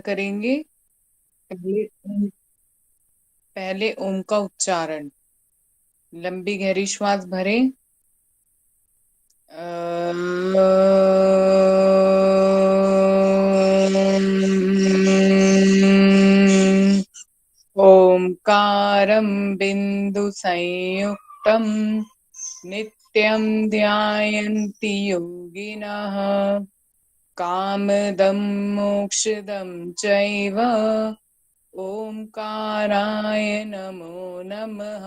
करेंगे। पहले ओम का उच्चारण। लंबी गहरी श्वास भरें। ओंकारं बिंदु संयुक्तं नित्यं ध्यायन्ति योगिनः कामदं मोक्षदं चैव ओंकाराय नमो नमः।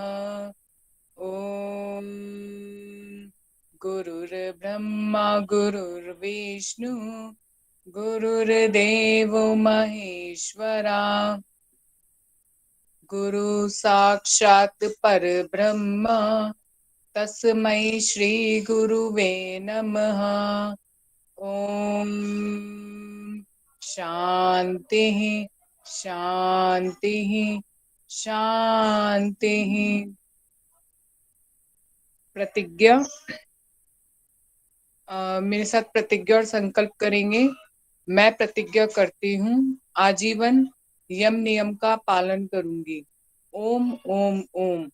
ओम गुरुर्ब्रह्मा गुरुर्विष्णु गुरुर्देवो महेश्वरा गुरु साक्षात् परब्रह्म तस्मै श्री गुरुवे नमः। ओम शांति शांति शांति। प्रतिज्ञा। मेरे साथ प्रतिज्ञा और संकल्प करेंगे। मैं प्रतिज्ञा करती हूँ आजीवन यम नियम का पालन करूंगी। ओम ओम ओम।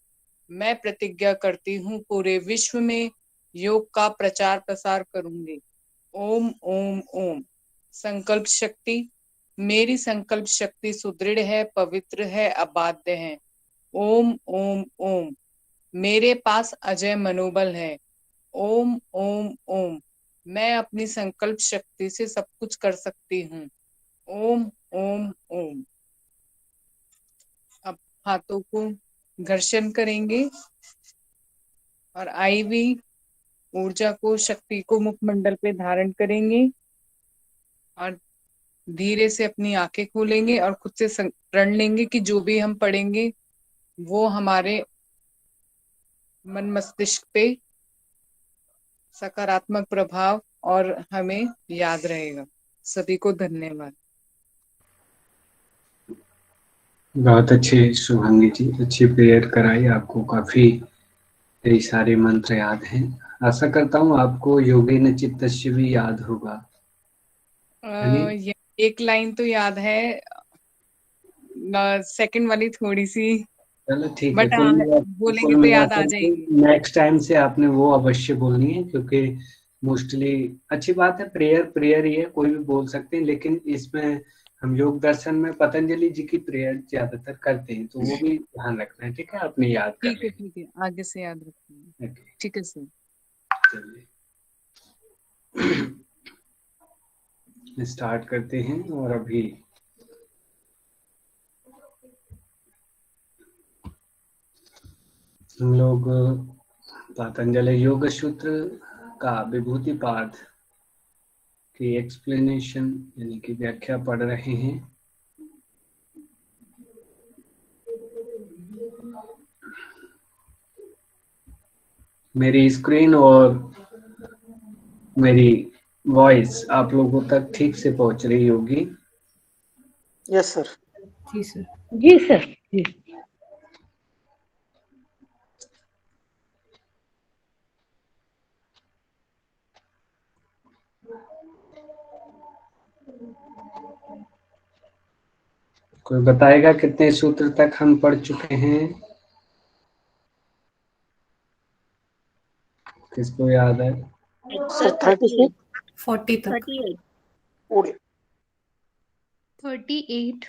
मैं प्रतिज्ञा करती हूँ पूरे विश्व में योग का प्रचार प्रसार करूंगी। ओम ओम ओम। संकल्प शक्ति। मेरी संकल्प शक्ति सुदृढ़ है, पवित्र है, अबाध्य है। ओम ओम ओम। मेरे पास अजय मनोबल है। ओम ओम ओम। मैं अपनी संकल्प शक्ति से सब कुछ कर सकती हूँ। ओम ओम ओम। अब हाथों को घर्षण करेंगे और आई हुई ऊर्जा को, शक्ति को मुखमंडल पे धारण करेंगे और धीरे से अपनी आंखें खोलेंगे और खुद से प्रण लेंगे कि जो भी हम पढ़ेंगे वो हमारे मन मस्तिष्क पे सकारात्मक प्रभाव और हमें याद रहेगा। सभी को धन्यवाद। बहुत अच्छे शुभांगी जी, अच्छी प्रेयर कराई। आपको काफी कई सारे मंत्र याद हैं। आशा करता हूँ आपको योगेन चित्तस्य भी याद होगा। एक लाइन तो याद है, सेकंड वाली थोड़ी सी, चलो ठीक है। बट बोलेंगे कुल तो याद आ मिलाकर के जाएगी। नेक्स्ट टाइम से आपने वो अवश्य बोलनी है, क्योंकि मोस्टली अच्छी बात है, प्रेयर प्रेयर ही है, कोई भी बोल सकते हैं, लेकिन इसमें हम योग दर्शन में पतंजलि जी की प्रेयर ज्यादातर करते हैं, तो वो भी ध्यान रखना है। ठीक है, आपने याद कर ठीक है, ठीक है, आगे से याद रखूंगी। लेंगे। ठीक है सर। चलिए स्टार्ट करते हैं। और अभी हम लोग पतंजलि योग सूत्र का विभूति पाद की एक्सप्लेनेशन यानी कि व्याख्या पढ़ रहे हैं। मेरी स्क्रीन और मेरी वॉइस आप लोगों तक ठीक से पहुंच रही होगी? Yes sir. जी सर। जी सर। जी। कोई बताएगा कितने सूत्र तक हम पढ़ चुके हैं? किसको याद है? सर 36 40 तक। 38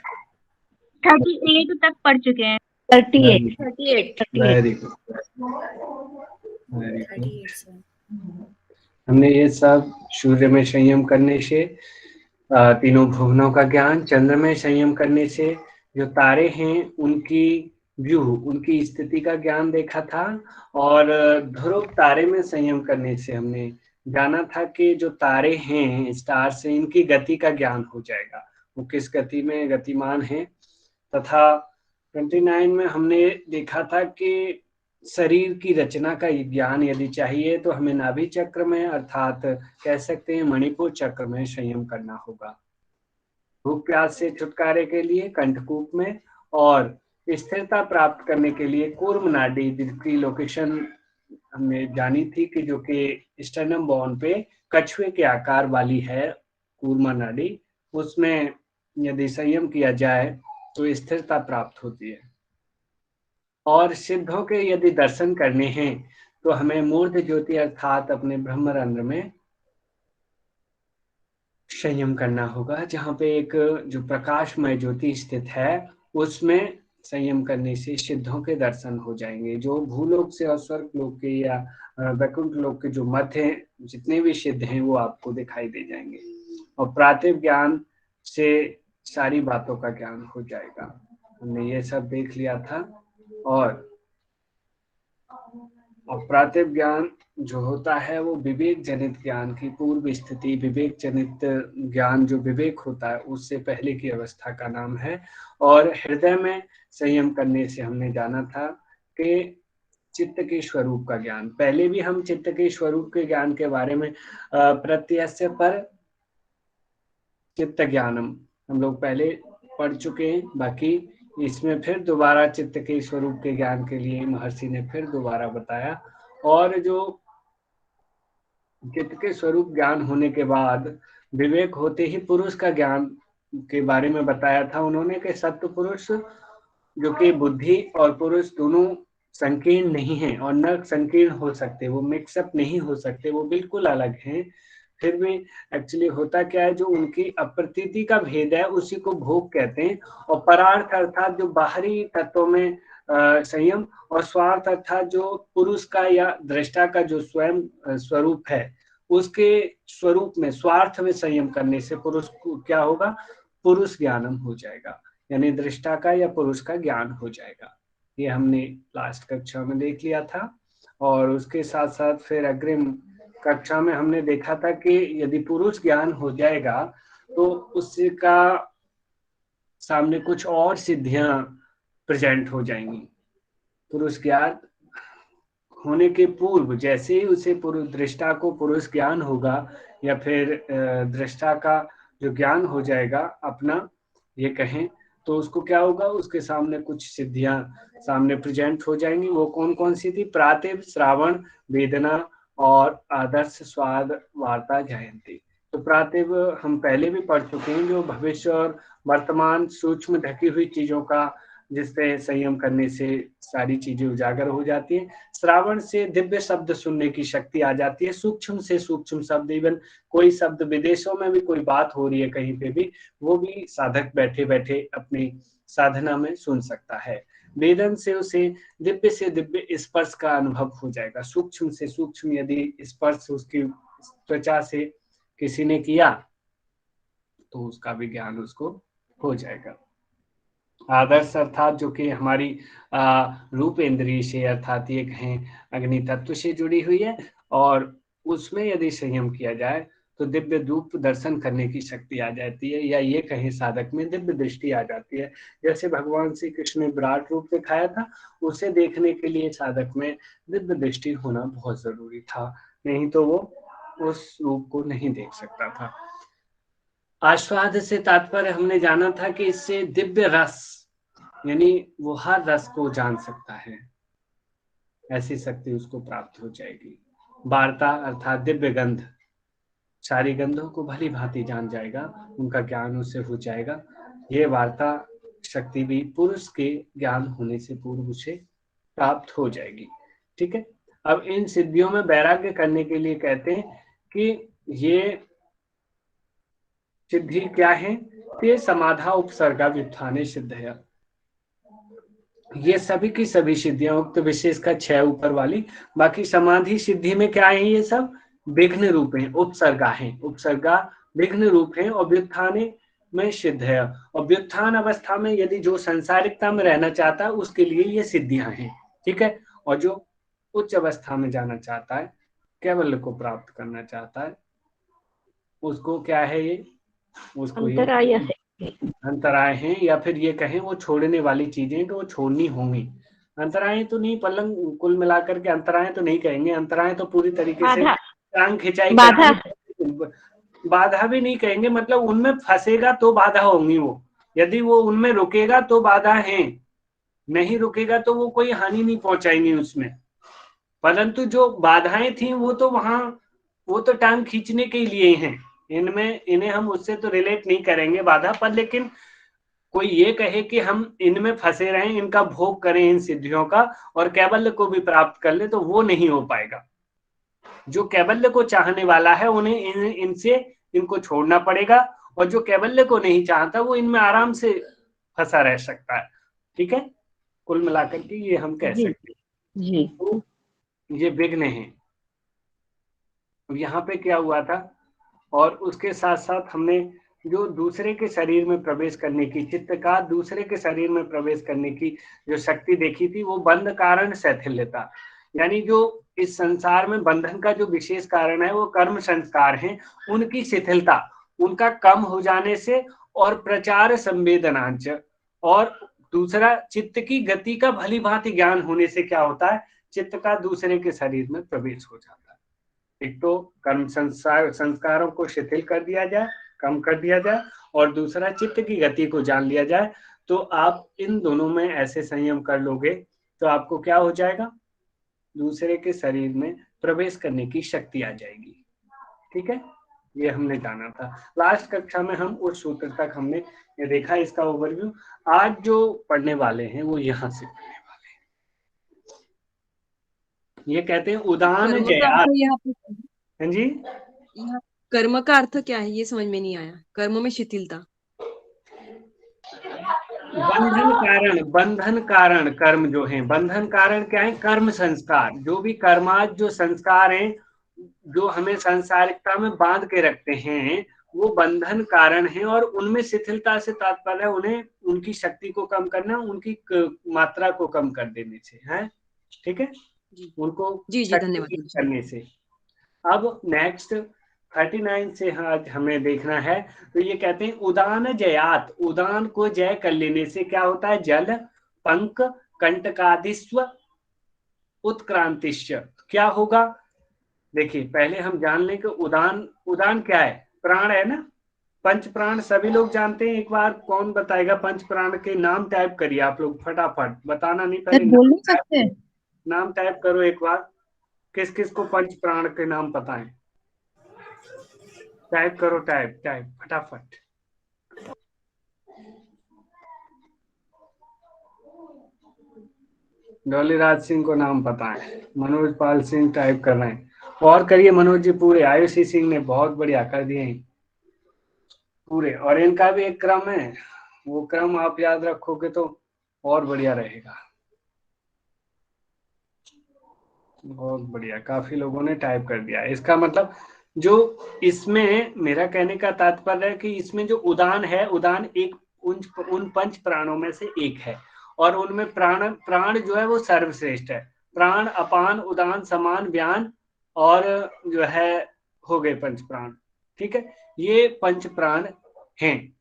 38 तक पढ़ चुके हैं। 38। Very good, very good. 38 sir. हमने ये सब सूर्य में संयम करने से, तीनों भुवनों का ज्ञान, चंद्र में संयम करने से जो तारे हैं उनकी व्यू, उनकी स्थिति का ज्ञान देखा था, और ध्रुव तारे में संयम करने से हमने जाना था कि जो तारे हैं स्टार से, इनकी गति का ज्ञान हो जाएगा, वो किस गति में गतिमान है। तथा 29 में हमने देखा था कि शरीर की रचना का ज्ञान यदि चाहिए तो हमें नाभि चक्र में, अर्थात कह सकते हैं मणिपुर चक्र में संयम करना होगा। भूख प्यास से छुटकारे के लिए कंठकूप में, और स्थिरता प्राप्त करने के लिए कूर्म नाड़ी, जिसकी लोकेशन हमने जानी थी कि जो कि स्टर्नम बोन पे कछुए के आकार वाली है कूर्मा नाड़ी, उसमें यदि संयम किया जाए तो स्थिरता प्राप्त होती है। और सिद्धों के यदि दर्शन करने हैं तो हमें मूर्ध ज्योति अर्थात अपने ब्रह्मरंध्र में संयम करना होगा। जहाँ पे एक जो प्रकाशमय ज्योति स्थित है उसमें संयम करने से सिद्धों के दर्शन हो जाएंगे। जो भूलोक से और स्वर्ग लोक के या वैकुंठ लोक के जो मध्य हैं, जितने भी सिद्ध हैं वो आपको दिखाई दे जाएंगे। और प्रातिभ ज्ञान से सारी बातों का ज्ञान हो जाएगा। हमने ये सब देख लिया था। और प्रातिभ ज्ञान जो होता है वो विवेक जनित ज्ञान की पूर्व स्थिति, विवेक जनित ज्ञान जो विवेक होता है उससे पहले की अवस्था का नाम है। और हृदय में संयम करने से हमने जाना था कि चित्त के स्वरूप का ज्ञान, पहले भी हम चित्त के स्वरूप के ज्ञान के बारे में प्रत्यस्य पर चित्त ज्ञानम हम लोग पहले पढ़ चुके हैं। बाकी इसमें फिर दोबारा चित्त के स्वरूप के ज्ञान के लिए महर्षि ने फिर दोबारा बताया। और जो चित्त के स्वरूप ज्ञान होने के बाद विवेक होते ही पुरुष का ज्ञान के बारे में बताया था उन्होंने कि सत्व पुरुष जो कि बुद्धि और पुरुष दोनों संकीर्ण नहीं है और न संकीर्ण हो सकते, वो मिक्सअप नहीं हो सकते, वो बिल्कुल अलग हैं। फिर भी एक्चुअली होता क्या है, जो उनकी अप्रतीति का भेद है उसी को भोग कहते हैं। और परार्थ अर्थात जो बाहरी तत्वों में संयम, और स्वार्थ अर्थात जो पुरुष का या दृष्टा का जो स्वयं स्वरूप है उसके स्वरूप में स्वार्थ में संयम करने से पुरुष को क्या होगा, पुरुष ज्ञानम हो जाएगा, यानी दृष्टा का या पुरुष का ज्ञान हो जाएगा। ये हमने लास्ट कक्षा में देख लिया था। और उसके साथ साथ फिर अग्रिम कक्षा में हमने देखा था कि यदि पुरुष ज्ञान हो जाएगा तो उसका सामने कुछ और सिद्धियां प्रेजेंट हो जाएंगी। पुरुष ज्ञान होने के पूर्व जैसे ही उसे पुरुष दृष्टा को पुरुष ज्ञान होगा या फिर दृष्टा का जो ज्ञान हो जाएगा अपना ये कहें, तो उसको क्या होगा, उसके सामने कुछ सिद्धियां सामने प्रेजेंट हो जाएंगी। वो कौन कौन सी थी? प्रातिभ, श्रावण, वेदना और आदर्श स्वाद वार्ता जयंती। तो प्रातिभ हम पहले भी पढ़ चुके हैं, जो भविष्य और वर्तमान सूक्ष्म ढकी हुई चीजों का जिससे संयम करने से सारी चीजें उजागर हो जाती है। श्रावण से दिव्य शब्द सुनने की शक्ति आ जाती है, सूक्ष्म से सूक्ष्म शब्द, इवन कोई शब्द विदेशों में भी कोई बात हो रही है कहीं पे भी, वो भी साधक बैठे बैठे अपनी साधना में सुन सकता है। वेदन से उसे दिव्य से दिव्य स्पर्श का अनुभव हो जाएगा, सूक्ष्म से सूक्ष्म यदि स्पर्श उसकी त्वचा से किसी ने किया तो उसका भी ज्ञान उसको हो जाएगा। आदर्श अर्थात जो कि हमारी रूप इंद्रिय से अर्थात ये कहें अग्नि तत्व से जुड़ी हुई है, और उसमें यदि संयम किया जाए तो दिव्य रूप दर्शन करने की शक्ति आ जाती है, या ये कहें साधक में दिव्य दृष्टि आ जाती है। जैसे भगवान श्री कृष्ण ने विराट रूप दिखाया था, उसे देखने के लिए साधक में दिव्य दृष्टि होना बहुत जरूरी था, नहीं तो वो उस रूप को नहीं देख सकता था। आस्वाद से तात्पर्य हमने जाना था कि इससे दिव्य रस, यानी वो हर रस को जान सकता है, ऐसी शक्ति उसको प्राप्त हो जाएगी। वार्ता अर्थात दिव्य गंध, सारी गंधों को भली भांति जान जाएगा, उनका ज्ञान उससे हो जाएगा। ये वार्ता शक्ति भी पुरुष के ज्ञान होने से पूर्व उसे प्राप्त हो जाएगी। ठीक है, अब इन सिद्धियों में वैराग्य करने के लिए कहते हैं कि ये सिद्धि क्या है? ते समाधा उपसर्गा व्युत्थाने सिद्ध है। ये सभी की सभी सिद्धियां उक्त विशेष का 6 ऊपर वाली, बाकी समाधि सिद्धि में क्या है, ये सब विघ्न रूप है, उपसर्गा है, उपसर्गा विघ्न रूप है, और व्युत्थाने में सिद्ध है। और व्युत्थान अवस्था में यदि जो संसारिकता में रहना चाहता है उसके लिए ये सिद्धियां हैं। ठीक है, और जो उच्च अवस्था में जाना चाहता है, कैवल्य को प्राप्त करना चाहता है, उसको क्या है ये, उसको अंतराय अंतराय हैं, या फिर ये कहें वो छोड़ने वाली चीजें तो वो छोड़नी होंगी। अंतराय तो नहीं, पलंग कुल मिलाकर के अंतराय तो नहीं कहेंगे, अंतराय तो पूरी तरीके से टांग खिंचाई, बाधा भी नहीं कहेंगे, मतलब उनमें फंसेगा तो बाधा होंगी वो, यदि वो उनमें रुकेगा तो बाधा है, नहीं रुकेगा तो वो कोई हानि नहीं पहुंचाएंगी उसमें। परंतु जो बाधाएं थी वो तो वहां, वो तो टांग खींचने के लिए हैं, इन्हें हम उससे तो रिलेट नहीं करेंगे बाधा पर, लेकिन कोई ये कहे कि हम इनमें फंसे रहें, इनका भोग करें इन सिद्धियों का और कैवल्य को भी प्राप्त कर ले, तो वो नहीं हो पाएगा। जो कैवल्य को चाहने वाला है उन्हें इनसे इनको छोड़ना पड़ेगा, और जो कैवल्य को नहीं चाहता वो इनमें आराम से फंसा रह सकता है। ठीक है, कुल मिलाकर के ये हम कह सकते हैं। जी तो ये विघ्न है। यहाँ पे क्या हुआ था, और उसके साथ साथ हमने जो दूसरे के शरीर में प्रवेश करने की, चित्त का दूसरे के शरीर में प्रवेश करने की जो शक्ति देखी थी, वो बंध कारण शैथिल्यता, यानी जो इस संसार में बंधन का जो विशेष कारण है वो कर्म संस्कार हैं, उनकी शिथिलता, उनका कम हो जाने से, और प्रचार संवेदनांच, और दूसरा चित्त की गति का भली भांति ज्ञान होने से क्या होता है, चित्त का दूसरे के शरीर में प्रवेश हो जाता है। एक तो कर्म संस्कारों को शिथिल कर दिया जाए, कम कर दिया जाए, और दूसरा चित्त की गति को जान लिया जाए। तो आप इन दोनों में ऐसे संयम कर लोगे तो आपको क्या हो जाएगा, दूसरे के शरीर में प्रवेश करने की शक्ति आ जाएगी। ठीक है, ये हमने जाना था। लास्ट कक्षा में हम उस सूत्र तक हमने ये देखा, इसका ओवरव्यू। आज जो पढ़ने वाले हैं वो यहाँ से पढ़ने वाले हैं। ये कहते हैं उदान जयात। हाँ जी, यहाँ कर्म का अर्थ क्या है ये समझ में नहीं आया। कर्म में शिथिलता, बंधन कारण कर्म जो है, बंधन कारण क्या है, कर्म संस्कार, जो भी कर्माज जो संस्कार हैं जो हमें सांसारिकता में बांध के रखते हैं, वो बंधन कारण है। और उनमें शिथिलता से तात्पर्य उन्हें उनकी शक्ति को कम करना, उनकी मात्रा को कम कर देने से है। ठीक है, उनको जी धन्यवाद करने से। अब नेक्स्ट 39 से आज हमें देखना है। तो ये कहते हैं उदान जयात, उदान को जय कर लेने से क्या होता है, जल पंक कंटकादिस्व उत्क्रांतिश्च, क्या होगा। देखिए पहले हम जान लें कि उदान क्या है, प्राण है ना, पंच प्राण सभी लोग जानते हैं। एक बार कौन बताएगा, पंच प्राण के नाम टाइप करिए आप लोग फटाफट, बताना नहीं पहले बोल नहीं सकते, नाम टाइप करो एक बार। किस किस को पंच प्राण के नाम पता है, टाइप करो, टाइप फटाफट। डॉली राज सिंह को नाम पता है, मनोज पाल सिंह टाइप कर रहे हैं, और करिए मनोज जी पूरे। आयुषी सिंह ने बहुत बढ़िया कर दिए हैं पूरे, और इनका भी एक क्रम है, वो क्रम आप याद रखोगे तो और बढ़िया रहेगा। बहुत बढ़िया, काफी लोगों ने टाइप कर दिया। इसका मतलब जो इसमें मेरा कहने का तात्पर्य है कि इसमें जो उदान है, उदान एक उन पंच प्राणों में से एक है, और उनमें प्राण जो है वो सर्वश्रेष्ठ है। प्राण, अपान, उदान, समान, व्यान और जो है हो गए पंच प्राण। ठीक है, ये पंच प्राण हैं।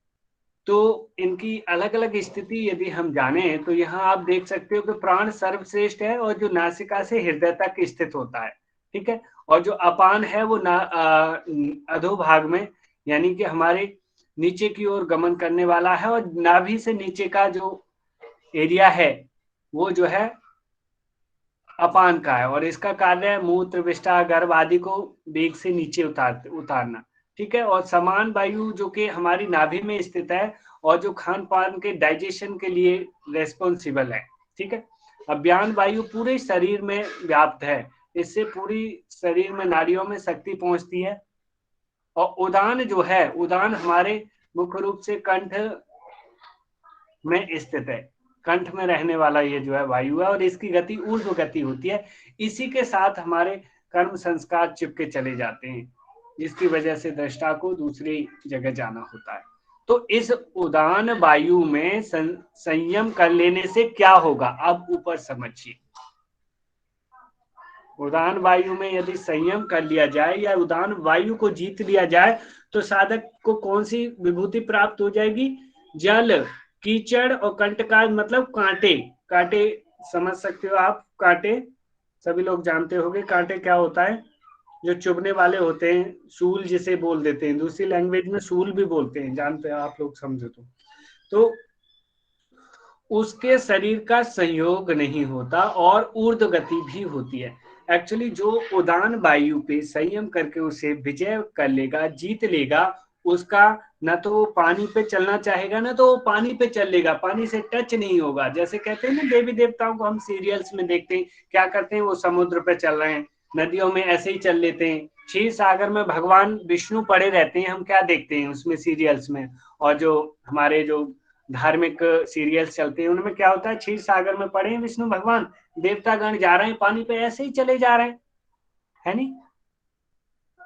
तो इनकी अलग अलग स्थिति यदि हम जाने तो यहाँ आप देख सकते हो कि प्राण सर्वश्रेष्ठ है, और जो नासिका से हृदय तक स्थित होता है। ठीक है, और जो अपान है वो अधोभाग में, यानी कि हमारे नीचे की ओर गमन करने वाला है, और नाभि से नीचे का जो एरिया है वो जो है अपान का है, और इसका कार्य है मूत्र, विष्ठा, गर्भ आदि को वेग से नीचे उतारना। ठीक है, और समान वायु जो कि हमारी नाभि में स्थित है, और जो खान पान के डाइजेशन के लिए रेस्पॉन्सिबल है। ठीक है, अव्यान वायु पूरे शरीर में व्याप्त है, इससे पूरी शरीर में नाड़ियों में शक्ति पहुंचती है। और उदान जो है, उदान हमारे मुख्य रूप से कंठ में स्थित है, कंठ में रहने वाला ये जो है वायु है, और इसकी गति ऊर्ध्व गति होती है। इसी के साथ हमारे कर्म संस्कार चिपके चले जाते हैं, जिसकी वजह से दृष्टा को दूसरी जगह जाना होता है। तो इस उदान वायु में संयम कर लेने से क्या होगा, अब ऊपर समझिए। उदान वायु में यदि संयम कर लिया जाए या उदान वायु को जीत लिया जाए तो साधक को कौन सी विभूति प्राप्त हो जाएगी, जल, कीचड़ और कंटकाज मतलब कांटे। कांटे समझ सकते हो आप, कांटे सभी लोग जानते होंगे। कांटे क्या होता है, जो चुभने वाले होते हैं, सूल जिसे बोल देते हैं, दूसरी लैंग्वेज में सूल भी बोलते हैं, जानते हैं आप लोग, समझो तो उसके शरीर का संयोग नहीं होता और ऊर्ध्व गति भी होती है। एक्चुअली जो उदान वायु पे संयम करके उसे विजय कर लेगा, जीत लेगा, उसका ना तो वो पानी पे चलना चाहेगा ना तो वो पानी पे चल लेगा, पानी से टच नहीं होगा। जैसे कहते हैं ना देवी देवताओं को हम सीरियल्स में देखते हैं, क्या करते हैं, वो समुद्र पे चल रहे हैं, नदियों में ऐसे ही चल लेते हैं। क्षीर सागर में भगवान विष्णु पड़े रहते हैं, हम क्या देखते हैं उसमें सीरियल्स में, और जो हमारे जो धार्मिक सीरियल्स चलते हैं उनमें क्या होता है, क्षीर सागर में पड़े हैं विष्णु भगवान, देवतागण जा रहे हैं पानी पे ऐसे ही चले जा रहे हैं, है नहीं।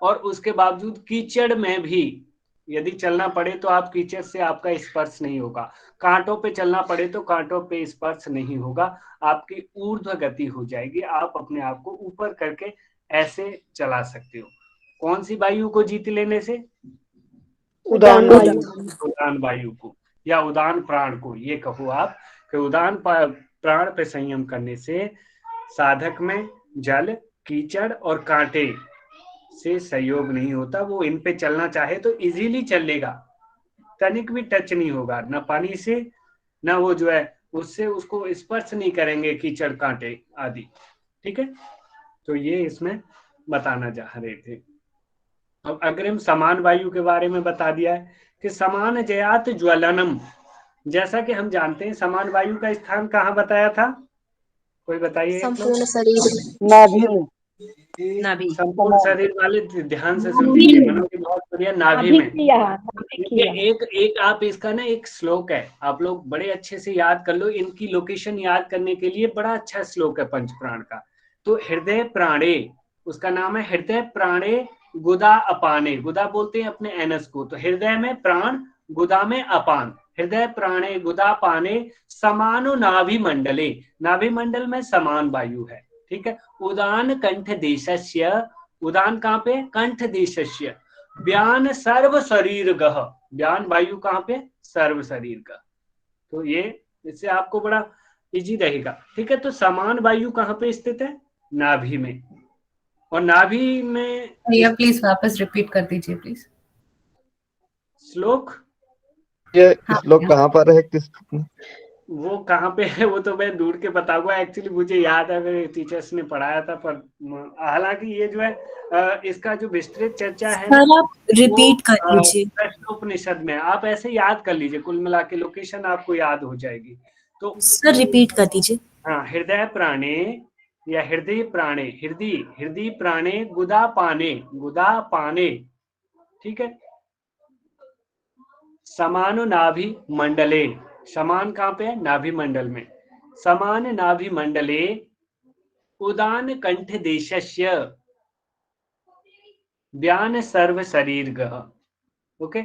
और उसके बावजूद कीचड़ में भी यदि चलना पड़े तो आप कीचड़ से आपका स्पर्श नहीं होगा, कांटों पे चलना पड़े तो कांटों पे स्पर्श नहीं होगा, आपकी ऊर्ध्व गति हो जाएगी, आप अपने आप को ऊपर करके ऐसे चला सकते हो। कौन सी वायु को जीत लेने से? उदान वायु। उदान वायु को या उदान प्राण को, ये कहो आप कि उदान प्राण पे संयम करने से साधक में जल, कीचड़ और कांटे से सहयोग नहीं होता, वो इन पे चलना चाहे तो इजीली चल लेगा, तनिक भी टच नहीं होगा, ना पानी से ना वो जो है उससे उसको स्पर्श नहीं करेंगे कीचड़ कांटे आदि। ठीक है, तो ये इसमें बताना चाह रहे थे। अब अग्रिम समान वायु के बारे में बता दिया है कि समान जयात ज्वलनम, जैसा कि हम जानते हैं समान वायु का स्थान कहाँ बताया था, कोई बताइए। संपूर्ण शरीर नाभि में। नाभि। संपूर्ण शरीर वाले ध्यान से सुन लीजिए, मनोज बहुत बढ़िया, नाभि में। एक आप इसका ना एक श्लोक है, आप लोग बड़े अच्छे से याद कर लो, इनकी लोकेशन याद करने के लिए बड़ा अच्छा श्लोक है पंचप्राण का। तो हृदय प्राणे, उसका नाम है हृदय प्राणे गुदा अपाने, गुदा बोलते हैं अपने एनस को, तो हृदय में प्राण, गुदा में अपान, हृदय प्राणे गुदा पाने समानो नाभि मंडले, नाभि मंडल में समान वायु है। ठीक है, उदान कंठ देशस्य, उदान कहाँ पे, कंठ देशस्य, व्यान सर्व शरीर गह, व्यान वायु कहाँ पे, सर्व शरीर का। तो ये इससे आपको बड़ा इजी रहेगा। ठीक है, तो समान वायु कहाँ पे स्थित है, नाभि में, और नाभि में भैया प्लीज वापस रिपीट कर दीजिए प्लीज श्लोक। ये श्लोक कहाँ पर है, किस वो कहाँ पे है वो तो मैं ढूंढ के बताऊंगा, एक्चुअली मुझे याद है, मेरे टीचर्स ने पढ़ाया था, पर हालांकि ये जो है इसका जो विस्तृत चर्चा है ना, आप रिपीट कर लीजिए। प्रश्नोपनिषद में आप ऐसे याद कर लीजिए, कुल मिला के लोकेशन आपको याद हो जाएगी। तो सर रिपीट कर दीजिए। हाँ, हृदय प्राणे या हृदय प्राणे, हृदय हृदय प्राणे गुदा पाने, गुदा पाने, ठीक है, समान नाभि मंडले, समान कहाँ पे है, नाभि मंडल में, समान नाभि मंडले उदान कंठ देशस्य व्यान सर्व शरीर गह। ओके,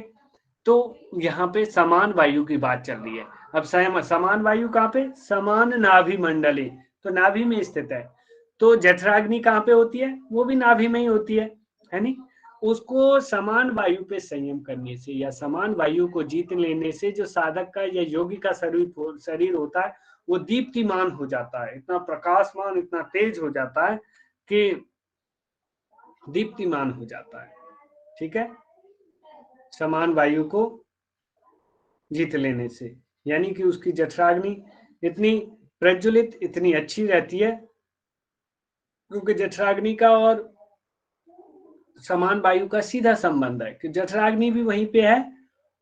तो यहाँ पे समान वायु की बात चल रही है। अब समान वायु कहाँ पे, समान नाभि मंडले, तो नाभि में स्थित है। तो जठराग्नि कहाँ पे होती है, वो भी नाभि में ही होती है नहीं। उसको समान वायु पे संयम करने से या समान वायु को जीत लेने से जो साधक का या योगी का शरीर होता है वो दीप्तिमान हो जाता है, इतना प्रकाशमान, इतना तेज हो जाता है कि दीप्तिमान हो जाता है। ठीक है, समान वायु को जीत लेने से, यानी कि उसकी जठराग्नि इतनी प्रज्वलित, इतनी अच्छी रहती है, क्योंकि जठराग्नि का और समान वायु का सीधा संबंध है कि जठराग्नि भी वहीं पे है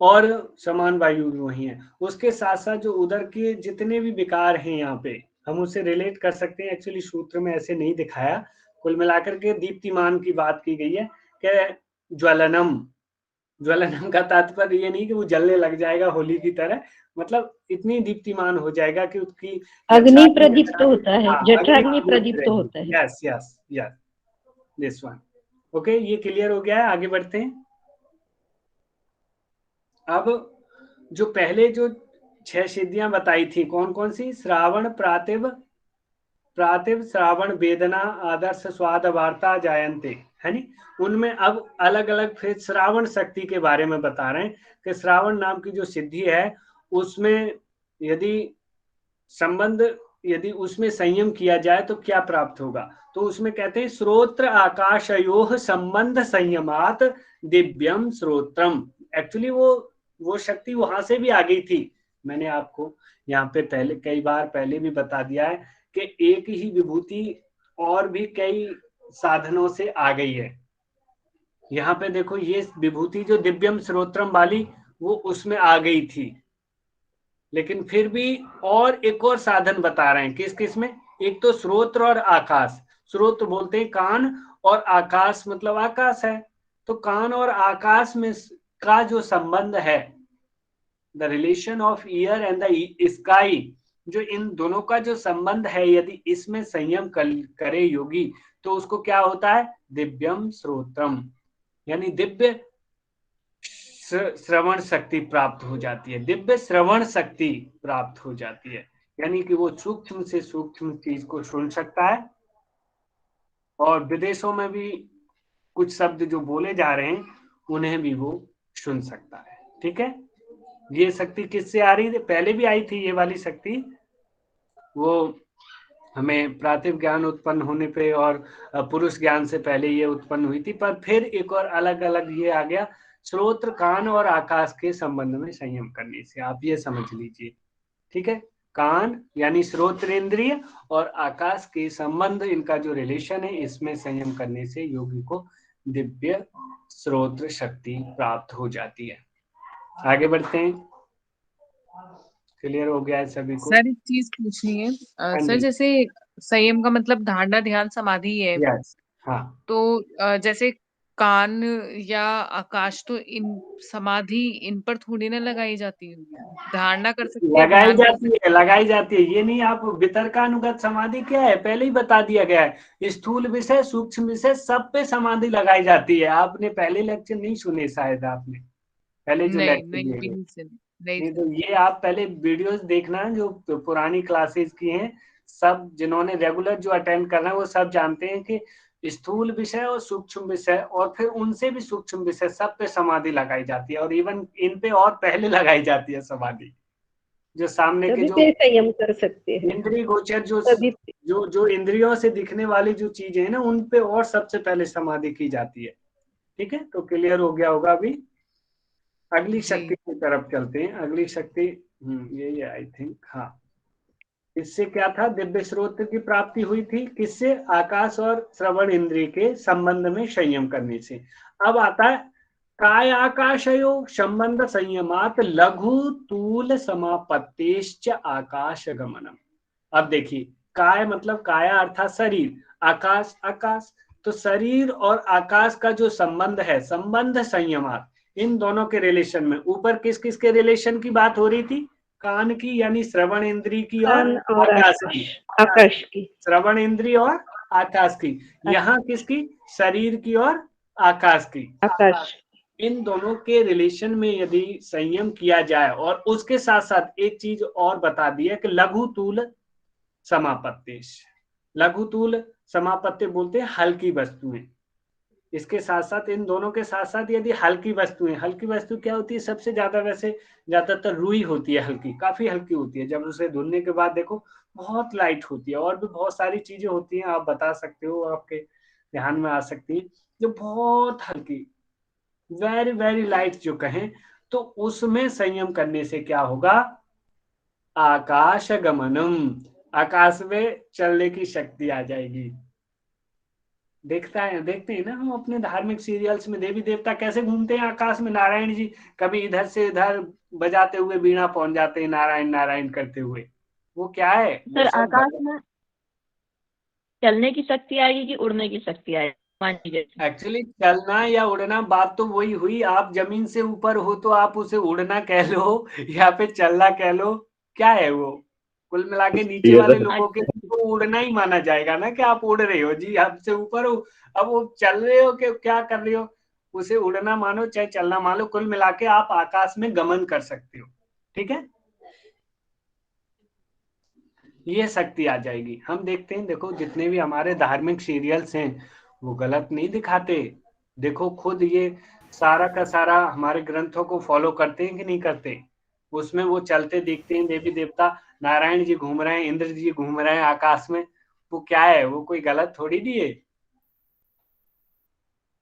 और समान वायु भी वहीं है। उसके साथ साथ जो उदर के जितने भी विकार हैं यहाँ पे हम उससे रिलेट कर सकते हैं। एक्चुअली सूत्र में ऐसे नहीं दिखाया, कुल मिलाकर के दीप्तिमान की बात की गई है कि ज्वलनम, ज्वलनम का तात्पर्य ये नहीं कि वो जलने लग जाएगा होली की तरह, मतलब इतनी दीप्तिमान हो जाएगा कि उसकी अग्नि प्रदीप्त होता है, जठराग्नि प्रदीप्त होता है। Yes yes yes, this one. Okay, ये क्लियर हो गया है, आगे बढ़ते हैं। अब जो पहले जो 6 सिद्धियां बताई थी कौन कौन सी, श्रावण, प्रातिभ, प्रातिभ श्रावण वेदना आदर्श स्वाद वार्ता जायन्ते, है नी। उनमें अब अलग अलग फिर श्रावण शक्ति के बारे में बता रहे हैं कि श्रावण नाम की जो सिद्धि है उसमें यदि उसमें संयम किया जाए तो क्या प्राप्त होगा। तो उसमें कहते हैं श्रोत्र आकाशयोः संबंध संयमात दिव्यम श्रोत्रम। एक्चुअली वो शक्ति वहां से भी आ गई थी, मैंने आपको यहाँ पे पहले कई बार पहले भी बता दिया है कि एक ही विभूति और भी कई साधनों से आ गई है। यहाँ पे देखो ये विभूति जो दिव्यम श्रोत्रम वाली वो उसमें आ गई थी, लेकिन फिर भी और एक और साधन बता रहे हैं। किस किस में? एक तो श्रोत्र और आकाश। श्रोत्र बोलते हैं कान और आकाश मतलब आकाश है। तो कान और आकाश में का जो संबंध है, the relation of year and the sky, जो इन दोनों का जो संबंध है, यदि इसमें संयम करे योगी तो उसको क्या होता है? दिव्यम श्रोत्रम, यानी दिव्य श्रवण शक्ति प्राप्त हो जाती है। दिव्य श्रवण शक्ति प्राप्त हो जाती है, यानी कि वो सूक्ष्म से सूक्ष्म चीज को सुन सकता है। और विदेशों में भी कुछ शब्द जो बोले जा रहे हैं उन्हें भी वो सुन सकता है। ठीक है, ये शक्ति किससे आ रही थी? पहले भी आई थी ये वाली शक्ति, वो हमें प्रातिभ ज्ञान उत्पन्न होने पे और पुरुष ज्ञान से पहले ये उत्पन्न हुई थी, पर फिर एक और अलग अलग ये आ गया श्रोत्र कान और आकाश के संबंध में संयम करने से। आप ये समझ लीजिए। ठीक है, कान यानी श्रोत्र इंद्रिय और आकाश के संबंध, इनका जो रिलेशन है, इसमें संयम करने से योगी को दिव्य श्रोत्र शक्ति प्राप्त हो जाती है। आगे बढ़ते हैं। क्लियर हो गया है सभी को? सर एक चीज पूछनी है सर, जैसे संयम का मतलब धारणा ध्यान समाधि है। यस, हाँ। तो जैसे कान या आकाश, तो इन समाधि इन पर थोड़ी ना लगाई जाती है, धारणा कर सकते हैं, लगाई ध्यान कर जाती है, लगाई जाती है। ये नहीं, आप वितर्कानुगत समाधि क्या है पहले ही बता दिया गया है। स्थूल विषय सूक्ष्म विषय सब पे समाधि लगाई जाती है। आपने पहले लेक्चर नहीं सुने शायद, आपने पहले जो लेक्चर नहीं, तो ये आप पहले वीडियोस देखना जो पुरानी क्लासेस की हैं। सब जिन्होंने रेगुलर जो अटेंड कर रहे हैं वो सब जानते हैं कि स्थूल विषय और सूक्ष्म विषय और फिर उनसे भी सूक्ष्म विषय सब पे समाधि लगाई जाती है, और इवन इन पे और पहले लगाई जाती है समाधि। जो सामने के जो संयम कर सकते हैं, इंद्रिय गोचर जो इंद्रियों से दिखने वाली जो चीजें हैं ना, उन पे और सबसे पहले समाधि की जाती है। ठीक है, तो क्लियर हो गया होगा। अभी अगली शक्ति की तरफ चलते हैं। अगली शक्ति ये आई थिंक, हाँ, इससे क्या था? दिव्य श्रोत्र की प्राप्ति हुई थी। किससे? आकाश और श्रवण इंद्रिय के संबंध में संयम करने से। अब आता है काय आकाशयो संबंध संयमात लघु तूल समापत्तेश्च आकाश गमनम। अब देखिए, काय मतलब काया अर्थात शरीर, आकाश आकाश। तो शरीर और आकाश का जो संबंध है, संबंध संयमात, इन दोनों के रिलेशन में ऊपर किस किस के रिलेशन की बात हो रही थी? कान की यानी श्रवण इंद्री की और आकाश की। श्रवण इंद्री और आकाश की। यहाँ किसकी? शरीर की और आकाश की। आकाश। इन दोनों के रिलेशन में यदि संयम किया जाए, और उसके साथ साथ एक चीज और बता दिया कि लघु तूल समापत्तेश। लघु तूल समापत्ति बोलते हैं हल्की वस्तुएं। इसके साथ साथ, इन दोनों के साथ साथ यदि हल्की वस्तुएं, हल्की वस्तु क्या होती है? सबसे ज्यादा वैसे ज्यादातर रुई होती है, हल्की, काफी हल्की होती है। जब उसे धुलने के बाद देखो बहुत लाइट होती है। और भी बहुत सारी चीजें होती हैं, आप बता सकते हो, आपके ध्यान में आ सकती है, जो बहुत हल्की, वेरी वेरी लाइट जो कहें, तो उसमें संयम करने से क्या होगा? आकाश गमनम, आकाश में चलने की शक्ति आ जाएगी। देखते हैं ना हम अपने धार्मिक सीरियल्स में, देवी देवता कैसे घूमते हैं आकाश में। नारायण जी कभी इधर से इधर बजाते हुए बीणा पहुंच जाते हैं, नारायण नारायण करते हुए। वो क्या है सर? आकाश में चलने की शक्ति आएगी कि उड़ने की शक्ति आएगी? एक्चुअली चलना या उड़ना बात तो वही हुई। आप जमीन से ऊपर हो तो आप उसे उड़ना कह लो या फिर चलना कह लो, क्या है वो? कुल मिला के नीचे वाले लोगों के तो उड़ना ही माना जाएगा ना, कि आप उड़ रहे हो जी, आपसे ऊपर हो। अब वो चल रहे हो कि क्या कर रहे हो, उसे उड़ना मानो चाहे चलना मानो, कुल मिला के आप आकाश में गमन कर सकते हो। ठीक है, ये शक्ति आ जाएगी। हम देखते हैं, देखो जितने भी हमारे धार्मिक सीरियल्स हैं वो गलत नहीं दिखाते। देखो खुद ये सारा का सारा हमारे ग्रंथों को फॉलो करते हैं कि नहीं करते। उसमें वो चलते दिखते हैं देवी देवता, नारायण जी घूम रहे हैं, इंद्र जी घूम रहे हैं आकाश में। वो क्या है? वो कोई गलत थोड़ी दिए।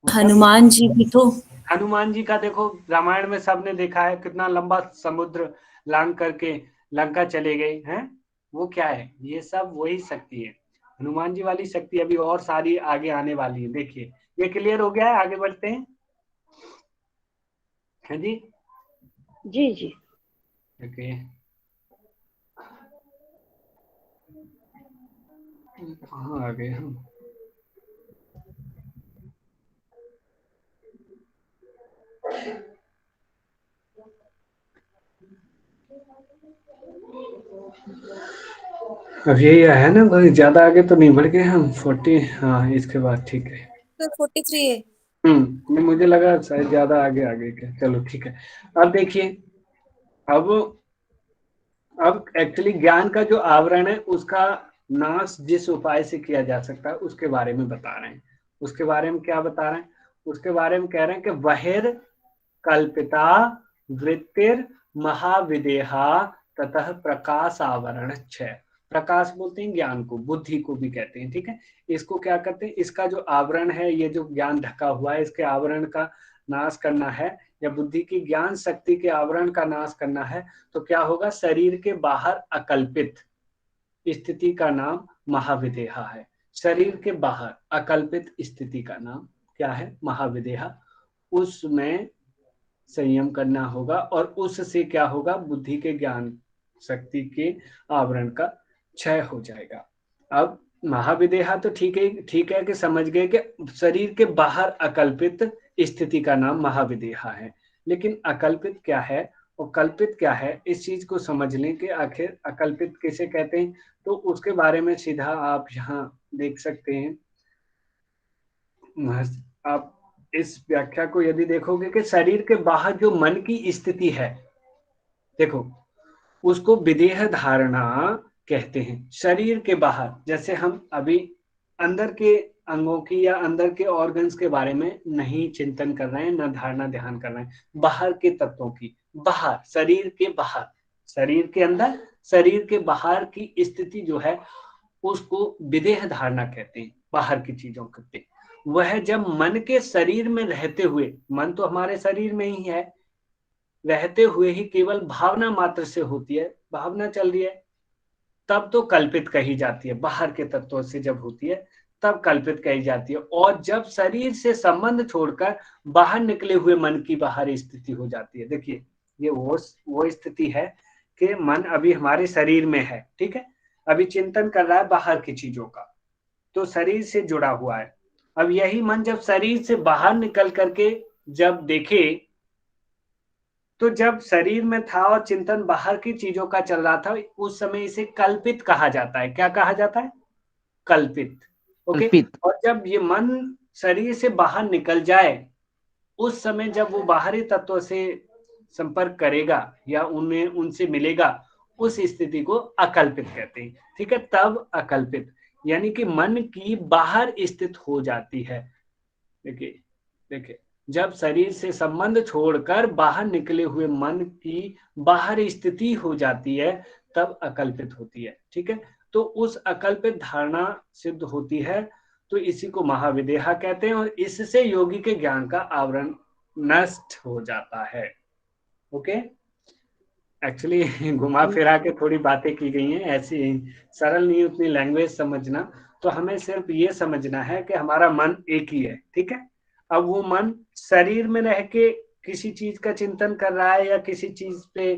हनुमान जी भी तो, हनुमान जी का देखो रामायण में सबने देखा है, कितना लंबा समुद्र लांग करके लंका चले गए हैं। वो क्या है? ये सब वही शक्ति है। हनुमान जी वाली शक्ति अभी और सारी आगे आने वाली है। देखिए ये क्लियर हो गया है, आगे बढ़ते हैं। हाँ जी जी जी। ओके, कहाँ आ गए हम? अब यही है ना भाई, ज्यादा आगे तो नहीं बढ़ गए हम। 40, हाँ इसके बाद ठीक है। तो 43 है। नहीं, मुझे लगा शायद ज्यादा आगे आ गए क्या। चलो ठीक है। अब देखिए, अब एक्चुअली ज्ञान का जो आवरण है उसका नाश जिस उपाय से किया जा सकता है उसके बारे में बता रहे हैं। उसके बारे में क्या बता रहे हैं? उसके बारे में कह रहे हैं कि बहिर कल्पिता वृत्तिर महाविदेहा ततः प्रकाश आवरण क्षय। प्रकाश बोलते हैं ज्ञान को, बुद्धि को भी कहते हैं, ठीक है। इसको क्या करते हैं? इसका जो आवरण है, ये जो ज्ञान ढका हुआ है, इसके आवरण का नाश करना है, या बुद्धि की ज्ञान शक्ति के आवरण का नाश करना है, तो क्या होगा? शरीर के बाहर अकल्पित स्थिति का नाम महाविदेहा है। शरीर के बाहर अकल्पित स्थिति का नाम क्या है? महाविदेहा। उसमें संयम करना होगा और उससे क्या होगा? बुद्धि के ज्ञान शक्ति के आवरण का क्षय हो जाएगा। अब महाविदेहा तो ठीक है कि समझ गए कि शरीर के बाहर अकल्पित स्थिति का नाम महाविदेहा है। लेकिन अकल्पित क्या है और कल्पित क्या है, इस चीज को समझ लें कि आखिर अकल्पित किसे कहते हैं। तो उसके बारे में सीधा आप यहाँ देख सकते हैं। आप इस व्याख्या को यदि देखोगे कि शरीर के बाहर जो मन की स्थिति है, देखो उसको विदेह धारणा कहते हैं। शरीर के बाहर, जैसे हम अभी अंदर के अंगों की या अंदर के ऑर्गन्स के बारे में नहीं चिंतन कर रहे हैं, न धारणा ध्यान कर रहे हैं, बाहर के तत्वों की, बाहर शरीर के बाहर, शरीर के अंदर शरीर के बाहर की स्थिति जो है उसको विदेह धारणा कहते हैं। बाहर की चीजों के वह जब मन के शरीर में रहते हुए, मन तो हमारे शरीर में ही है, रहते हुए ही केवल भावना मात्र से होती है, भावना चल रही है, तब तो कल्पित कही जाती है। बाहर के तत्वों से जब होती है तब कल्पित कही जाती है। और जब शरीर से संबंध छोड़कर बाहर निकले हुए मन की बाहर स्थिति हो जाती है, देखिए ये वो स्थिति है कि मन अभी हमारे शरीर में है, ठीक है, अभी चिंतन कर रहा है बाहर की चीजों का, तो शरीर से जुड़ा हुआ है। अब यही मन जब शरीर से बाहर निकल करके जब देखे, तो जब शरीर में था और चिंतन बाहर की चीजों का चल रहा था, उस समय इसे कल्पित कहा जाता है। क्या कहा जाता है? कल्पित। ओके। और जब ये मन शरीर से बाहर निकल जाए, उस समय जब वो बाहरी तत्वों से संपर्क करेगा या उनसे मिलेगा, उस स्थिति को अकल्पित कहते हैं, ठीक है। तब अकल्पित यानी कि मन की बाहर स्थित हो जाती है। देखिए जब शरीर से संबंध छोड़कर बाहर निकले हुए मन की बाहर स्थिति हो जाती है, तब अकल्पित होती है, ठीक है। तो उस अकल्पित धारणा सिद्ध होती है, तो इसी को महाविदेहा कहते हैं, और इससे योगी के ज्ञान का आवरण नष्ट हो जाता है। ओके, एक्चुअली घुमा फिरा के थोड़ी बातें की गई हैं, ऐसी सरल नहीं उतनी लैंग्वेज समझना। तो हमें सिर्फ ये समझना है कि हमारा मन एक ही है, ठीक है। अब वो मन शरीर में रह के किसी चीज का चिंतन कर रहा है या किसी चीज पे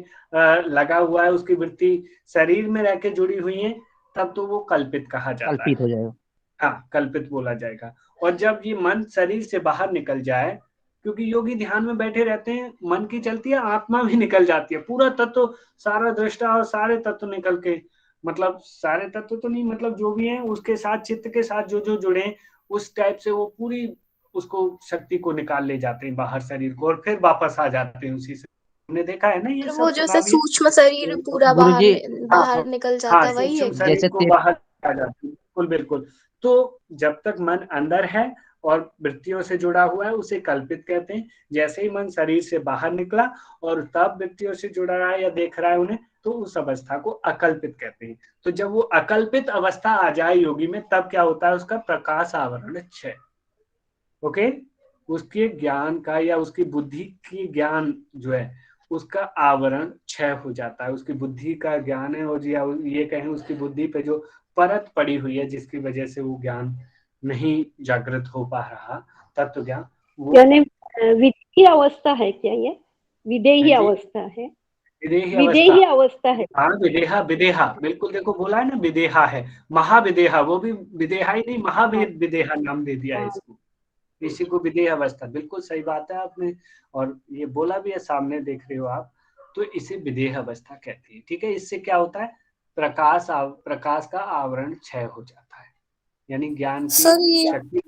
लगा हुआ है, उसकी वृत्ति शरीर में रह के जुड़ी हुई है, तब तो वो कल्पित कहा जाता है, कल्पित हो जाएगा। हाँ, कल्पित बोला जाएगा। और जब ये मन शरीर से बाहर निकल जाए, क्योंकि योगी ध्यान में बैठे रहते हैं, मन की चलती है, आत्मा भी निकल जाती है, पूरा तत्व, सारा दृष्टा और सारे तत्व निकल के, मतलब सारे तत्व तो नहीं, मतलब जो भी है उसके साथ, चित्त के साथ जो जो जुड़े, उस टाइप से वो पूरी उसको शक्ति को निकाल ले जाते हैं बाहर शरीर को, और फिर वापस आ जाते हैं उसी से। हमने देखा है ना ये सब, वो जैसे सूक्ष्म शरीर पूरा बाहर निकल जाता है, वही है शरीर को बाहर आ जाती है। बिल्कुल बिल्कुल। तो जब तक मन अंदर है और वृत्तियों से जुड़ा हुआ है, उसे कल्पित कहते हैं। जैसे ही मन शरीर से बाहर निकला और तब वृत्तियों से जुड़ा रहा है या देख रहा है उन्हें, तो उस अवस्था को अकल्पित कहते हैं। तो जब वो अकल्पित अवस्था आ जाए योगी में, तब क्या होता है? उसका प्रकाश आवरण क्षय। ओके, उसके ज्ञान का या उसकी बुद्धि की ज्ञान जो है उसका आवरण क्षय हो जाता है, उसकी बुद्धि का ज्ञान है, और ये कहें उसकी बुद्धि पे जो परत पड़ी हुई है जिसकी वजह से वो ज्ञान नहीं जागृत हो पा रहा, तत्व ज्ञान, वो यानी विधेय अवस्था है क्या ये? विधेयी जी, अवस्था है, विदेही विधेयी अवस्था। अवस्था है। हाँ, विदेहा, विदेहा, बिल्कुल, देखो बोला है ना, विदेहा है, महाविदेहा, वो भी विदेहा ही नहीं, महाविदेहा नाम दे दिया है हाँ, इसको, इसी को विदेह अवस्था, बिल्कुल सही बात है आपने, और ये बोला भी है, सामने देख रहे हो आप, तो इसे विदेह अवस्था कहती है। ठीक है, इससे क्या होता है, प्रकाश का आवरण क्षय हो जाता है, यानी ज्ञान की सर ये शक्ति।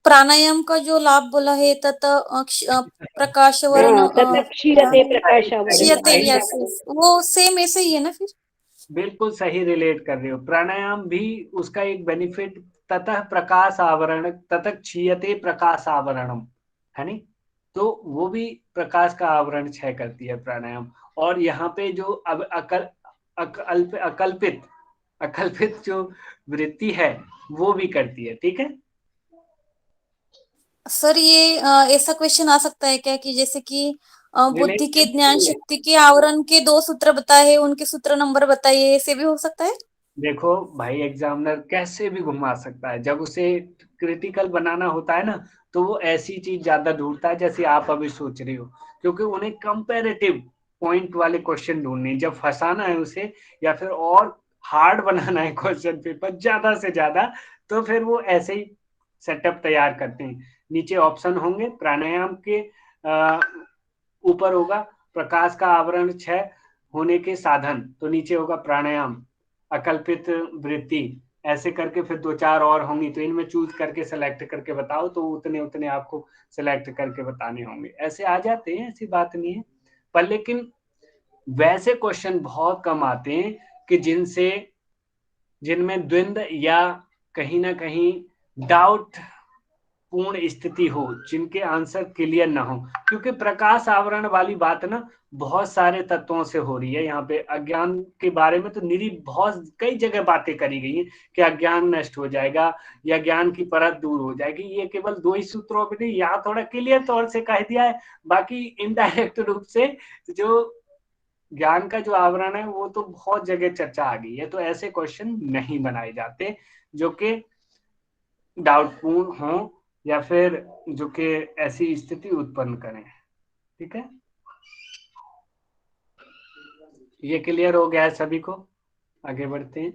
प्राणायाम का जो लाभ बोला है प्रकाश वर्ण हाँ, तथा क्षीयते प्रकाशावरण। क्षीयते, यस, वो सेम ऐसे ही है ना फिर? बिल्कुल सही रिलेट कर रहे हो, प्राणायाम भी उसका एक बेनिफिट, ततः प्रकाश आवरण, ततः क्षीयते प्रकाश आवरणम, है नहीं, तो वो भी प्रकाश का आवरण क्षय करती है प्राणायाम। और यहाँ पे जो अब अकल्पित जो वृत्ति है वो भी करती है। ठीक है सर ये ऐसा क्वेश्चन आ सकता है क्या कि जैसे कि बुद्धि के, रिलेटेड, ज्ञान शक्ति के आवरण के 2 सूत्र बताए, उनके सूत्र नंबर बताइए, ऐसे भी हो सकता है? देखो भाई, एग्जामिनर कैसे भी घुमा सकता है, जब उसे क्रिटिकल बनाना होता है ना, तो वो ऐसी चीज ज्यादा ढूंढता है जैसे आप अभी सोच रहे हो, क्योंकि उन्हें कंपैरेटिव पॉइंट वाले क्वेश्चन ढूंढने, जब फंसाना है उसे या फिर और हार्ड बनाना है क्वेश्चन पेपर ज्यादा से ज्यादा, तो फिर वो ऐसे ही सेटअप तैयार करते हैं। नीचे ऑप्शन होंगे, प्राणायाम के ऊपर होगा प्रकाश का आवरण क्षय होने के साधन, तो नीचे होगा प्राणायाम, अकल्पित वृत्ति, ऐसे करके फिर 2-4 और होंगी, तो इनमें चूज करके सेलेक्ट करके बताओ, तो उतने आपको सेलेक्ट करके बताने होंगे, ऐसे आ जाते हैं, ऐसी बात नहीं है। पर लेकिन वैसे क्वेश्चन बहुत कम आते हैं कि जिनमें द्वंद्व या कहीं ना कहीं डाउट पूर्ण स्थिति हो, जिनके आंसर क्लियर ना हो, क्योंकि प्रकाश आवरण वाली बात ना बहुत सारे तत्वों से हो रही है। यहाँ पे अज्ञान के बारे में तो बहुत कई जगह बातें करी गई हैं कि अज्ञान नष्ट हो जाएगा या ज्ञान की परत दूर हो जाएगी, ये केवल 2 ही सूत्रों पे नहीं, यहाँ थोड़ा क्लियर तौर से कह दिया है, बाकी इनडायरेक्ट रूप से जो ज्ञान का जो आवरण है वो तो बहुत जगह चर्चा आ गई है, तो ऐसे क्वेश्चन नहीं बनाए जाते जो कि डाउटपूर्ण हो या फिर जो कि ऐसी स्थिति उत्पन्न करें। ठीक है, ये क्लियर हो गया है सभी को, आगे बढ़ते हैं।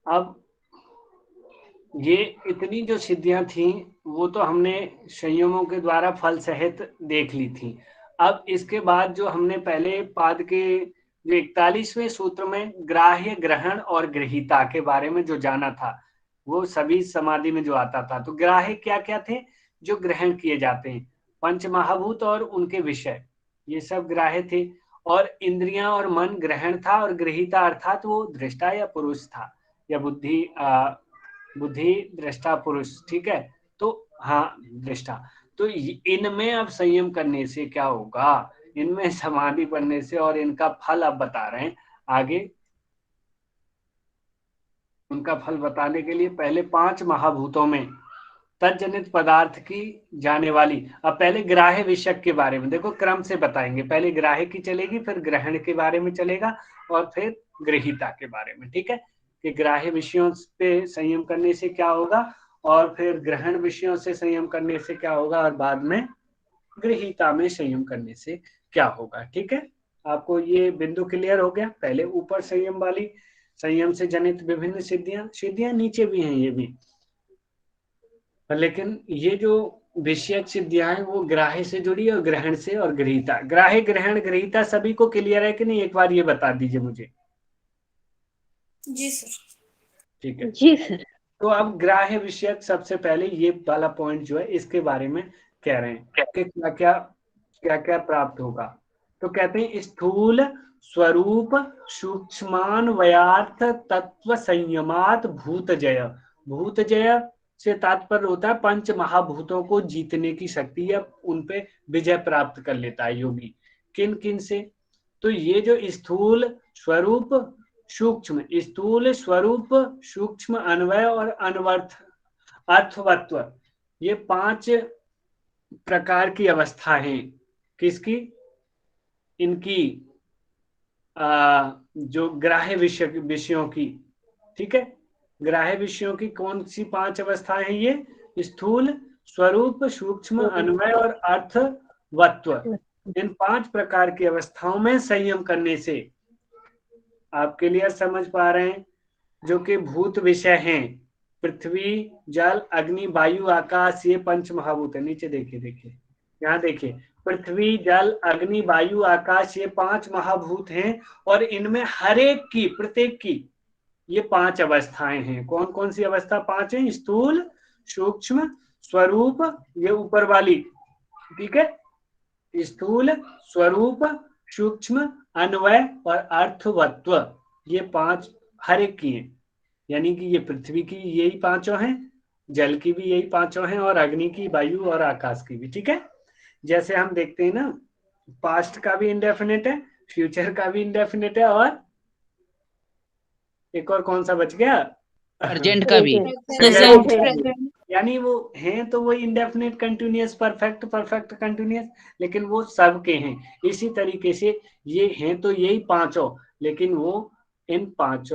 अब ये इतनी जो सिद्धियां थी वो तो हमने संयमों के द्वारा फल सहित देख ली थी। अब इसके बाद जो हमने पहले पाद के जो 41वें सूत्र में ग्राह्य, ग्रहण और गृहीता के बारे में जो जाना था, वो सभी समाधि में जो आता था, तो ग्राह्य क्या क्या थे, जो ग्रहण किए जाते हैं, पंच महाभूत और उनके विषय, ये सब ग्राह्य थे, और इंद्रियां और मन ग्रहण था, और गृहीता अर्थात वो दृष्टा या पुरुष था, या बुद्धि दृष्टा पुरुष। ठीक है, तो हाँ, दृष्टा, तो इनमें अब संयम करने से क्या होगा, इनमें समाधि बनने से, और इनका फल अब बता रहे हैं आगे। उनका फल बताने के लिए पहले 5 महाभूतों में तज्जनित पदार्थ की जाने वाली, अब पहले ग्राह्य विषय के बारे में देखो, क्रम से बताएंगे, पहले ग्राह्य की चलेगी, फिर ग्रहण के बारे में चलेगा, और फिर गृहीता के बारे में। ठीक है, कि ग्राह्य विषयों पे संयम करने से क्या होगा, और फिर ग्रहण विषयों से संयम करने से क्या होगा, और बाद में गृहीता में संयम करने से क्या होगा। ठीक है, आपको ये बिंदु क्लियर हो गया। पहले ऊपर संयम वाली, संयम से जनित विभिन्न सिद्धियां नीचे भी हैं ये भी, लेकिन ये जो विषयक सिद्धियां हैं वो ग्राह्य से जुड़ी है, और ग्रहण से, और गृहीता, ग्राह्य, ग्रहण, गृहीता सभी को क्लियर है कि नहीं, एक बार ये बता दीजिए मुझे। जी सर। ठीक है जी सर। तो अब ग्राह्य विषयक, सबसे पहले ये वाला पॉइंट जो है इसके बारे में कह रहे हैं कि क्या क्या प्राप्त होगा। तो कहते हैं स्थूल स्वरूप सूक्ष्मान्वयार्थ तत्व संयमात भूतजय। भूतजय से तात्पर्य होता है पंच महाभूतों को जीतने की शक्ति, या उनपे विजय प्राप्त कर लेता है योगी। किन किन से, तो ये जो स्थूल स्वरूप सूक्ष्म, स्थूल, स्वरूप, सूक्ष्म, अन्वय और अर्थवत्व, ये 5 प्रकार की अवस्था है। किसकी? इनकी जो ग्राह्य विषयों की, ठीक है, ग्राह्य विषयों की कौन सी 5 अवस्थाएं हैं? ये स्थूल, स्वरूप, सूक्ष्म, अन्वय और अर्थवत्व। इन 5 प्रकार की अवस्थाओं में संयम करने से आप क्लियर समझ पा रहे हैं, जो कि भूत विषय हैं, पृथ्वी, जल, अग्नि, वायु, आकाश, ये 5 महाभूत है। नीचे देखिए यहाँ देखिए, पृथ्वी, जल, अग्नि, वायु, आकाश, ये 5 महाभूत हैं और इनमें हर एक की, प्रत्येक की ये 5 अवस्थाएं हैं। कौन कौन सी अवस्था 5 है? स्थूल, सूक्ष्म, स्वरूप, ये ऊपर वाली, ठीक है, स्थूल, स्वरूप, सूक्ष्म, अन्वय और अर्थवत्व, ये 5 हर एक की है। यानी कि ये पृथ्वी की यही 5 हैं, जल की भी यही 5 हैं और अग्नि की, वायु और आकाश की भी, ठीक है। जैसे हम देखते हैं ना, पास्ट का भी इंडेफिनिट है, फ्यूचर का भी इंडेफिनिट है, और एक और कौन सा बच गया? अर्जेंट का भी। यानी वो हैं तो वो इंडेफिनिट, कंटिन्यूअस, परफेक्ट कंटिन्यूअस, लेकिन वो सबके हैं। इसी तरीके से ये हैं तो यही 5, लेकिन वो इन 5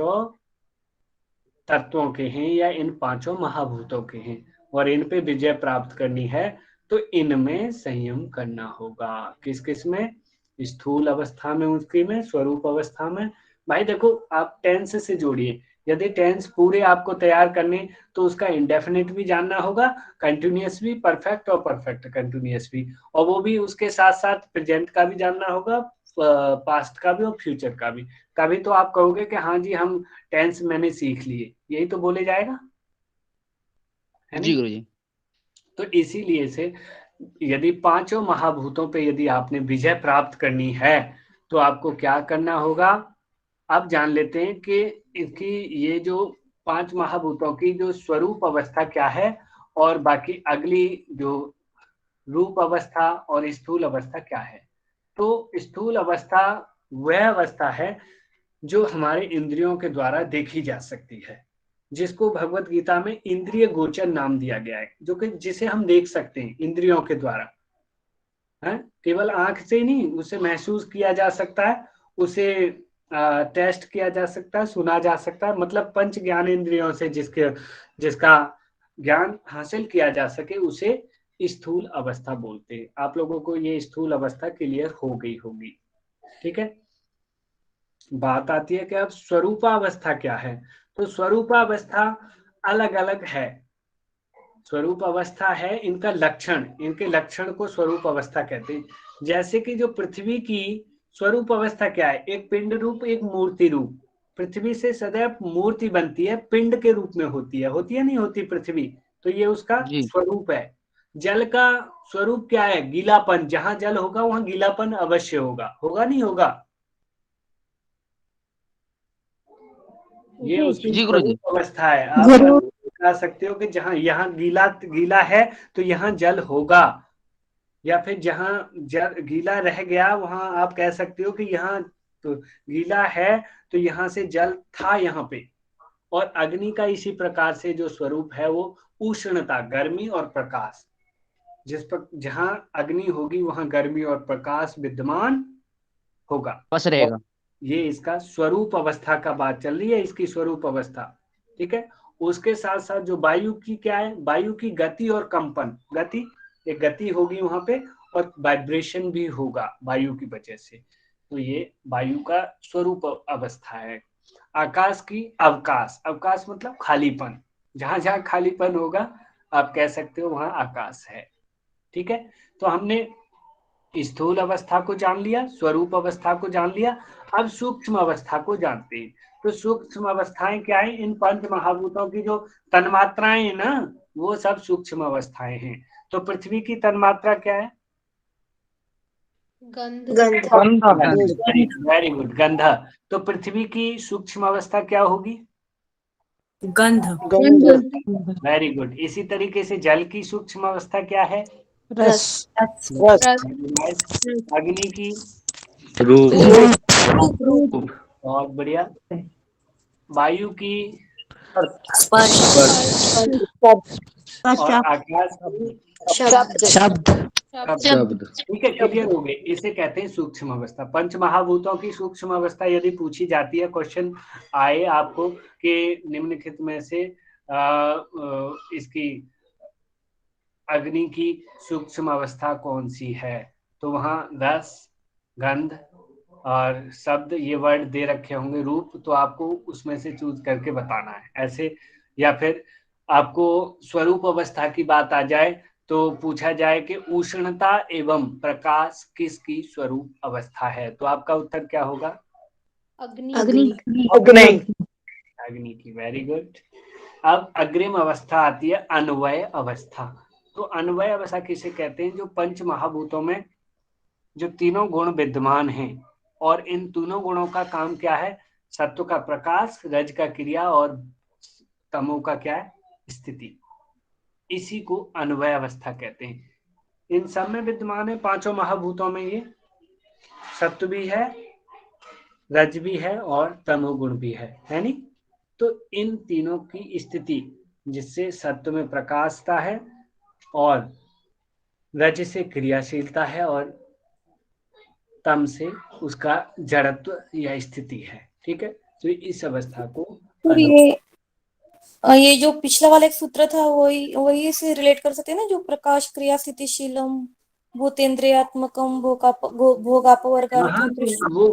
तत्वों के हैं या इन 5 महाभूतों के हैं, और इन पे विजय प्राप्त करनी है तो इनमें संयम करना होगा। किस किस में? स्थूल अवस्था में, उसकी में, स्वरूप अवस्था में। भाई देखो, आप टेंस से जोड़िए। यदि टेंस पूरे आपको तैयार करने तो उसका इंडेफिनिट भी जानना होगा, कंटिन्यूअस भी, परफेक्ट और परफेक्ट कंटिन्यूअस भी, और वो भी उसके साथ साथ प्रेजेंट का भी जानना होगा, पास्ट का भी और फ्यूचर का भी। तभी तो आप कहोगे कि हाँ जी हम टेंस मैंने सीख लिए, यही तो बोले जाएगा, है जी गुरुजी। तो इसीलिए से यदि 5 महाभूतों पे यदि आपने विजय प्राप्त करनी है तो आपको क्या करना होगा? अब जान लेते हैं कि इनकी ये जो 5 महाभूतों की जो स्वरूप अवस्था क्या है, और बाकी अगली जो रूप अवस्था और स्थूल अवस्था क्या है। तो स्थूल अवस्था वह अवस्था है जो हमारे इंद्रियों के द्वारा देखी जा सकती है, जिसको भगवत गीता में इंद्रिय गोचर नाम दिया गया है, जो कि जिसे हम देख सकते हैं इंद्रियों के द्वारा, है, केवल आंख से ही नहीं, उसे महसूस किया जा सकता है, उसे टेस्ट किया जा सकता है, सुना जा सकता है, मतलब 5 ज्ञान इंद्रियों से जिसका ज्ञान हासिल किया जा सके उसे स्थूल अवस्था बोलते हैं। आप लोगों को ये स्थूल अवस्था क्लियर हो गई होगी, ठीक है। बात आती है कि अब स्वरूपावस्था क्या है। तो स्वरूपावस्था अलग अलग है। स्वरूप अवस्था है इनका लक्षण, इनके लक्षण को स्वरूप अवस्था कहते हैं। जैसे कि जो पृथ्वी की स्वरूप अवस्था क्या है? एक पिंड रूप, एक मूर्ति रूप। पृथ्वी से सदैव मूर्ति बनती है, पिंड के रूप में होती है नहीं होती पृथ्वी, तो ये उसका स्वरूप है। जल का स्वरूप क्या है? गीलापन। जहां जल होगा वहां गीलापन अवश्य होगा नहीं होगा? ये उसकी स्वरूप अवस्था है। आप कह सकते हो कि जहां यहाँ गीला है तो यहाँ जल होगा, या फिर जहां जल गीला रह गया वहां आप कह सकते हो कि यहाँ तो गीला है तो यहाँ से जल था यहाँ पे। और अग्नि का इसी प्रकार से जो स्वरूप है वो उष्णता, गर्मी और प्रकाश। जहां अग्नि होगी वहां गर्मी और प्रकाश विद्यमान होगा, बस रहेगा। ये इसका स्वरूप अवस्था का बात चल रही है, इसकी स्वरूप अवस्था, ठीक है। उसके साथ साथ जो वायु की क्या है? वायु की गति और कंपन। गति, एक गति होगी वहां पे और वाइब्रेशन भी होगा वायु की वजह से, तो ये वायु का स्वरूप अवस्था है। आकाश की अवकाश, अवकाश मतलब खालीपन। जहां जहां खालीपन होगा आप कह सकते हो वहां आकाश है, ठीक है। तो हमने स्थूल अवस्था को जान लिया, स्वरूप अवस्था को जान लिया, अब सूक्ष्म अवस्था को जानते हैं। तो सूक्ष्म अवस्थाएं क्या है? इन 5 महाभूतों की जो तन्मात्राएं हैं ना, वो सब सूक्ष्म अवस्थाएं हैं। तो पृथ्वी की तन्मात्रा क्या है? गंध। वेरी गुड, गंध। तो पृथ्वी की सूक्ष्म अवस्था क्या होगी? गंध। Very good. इसी तरीके से जल की सूक्ष्म अवस्था क्या है? रस। अग्नि की रूप। बहुत बढ़िया। वायु की स्पर्श और आकाश की शब्द शब्द ठीक है, क्लियर हो गए। इसे कहते हैं सूक्ष्म अवस्था। पंच महाभूतों की सूक्ष्म अवस्था यदि पूछी जाती है, क्वेश्चन आए आपको कि निम्नलिखित में से इसकी अग्नि की सूक्ष्म अवस्था कौन सी है, तो वहां रस, गंध और शब्द ये वर्ड दे रखे होंगे, रूप, तो आपको उसमें से चूज करके बताना है ऐसे। या फिर आपको स्वरूप अवस्था की बात आ जाए तो पूछा जाए कि उष्णता एवं प्रकाश किसकी स्वरूप अवस्था है, तो आपका उत्तर क्या होगा? अग्नि अग्नि की। Very good. अब अग्रिम अवस्था आती है अन्वय अवस्था। तो अन्वय अवस्था किसे कहते हैं? जो पंच महाभूतों में जो तीनों गुण विद्यमान हैं और इन तीनों गुणों का काम क्या है? सत्व का प्रकाश, रज का क्रिया और तमो का क्या है? स्थिति। इसी को अन्वय अवस्था कहते हैं। इन सब में विद्यमान है पांचों महाभूतों में, ये सत्व भी है, रज भी है और तमोगुण भी है नी? तो इन तीनों की स्थिति जिससे सत्व में प्रकाशता है और रज से क्रियाशीलता है और तम से उसका जड़त्व या स्थिति है। ठीक है, तो इस अवस्था को और ये जो पिछला वाला एक सूत्र था वही से रिलेट कर सकते हैं ना, जो प्रकाश क्रिया स्थितिशीलम भूतेन्द्रियात्मकम भोगापवर्गार्थम। वो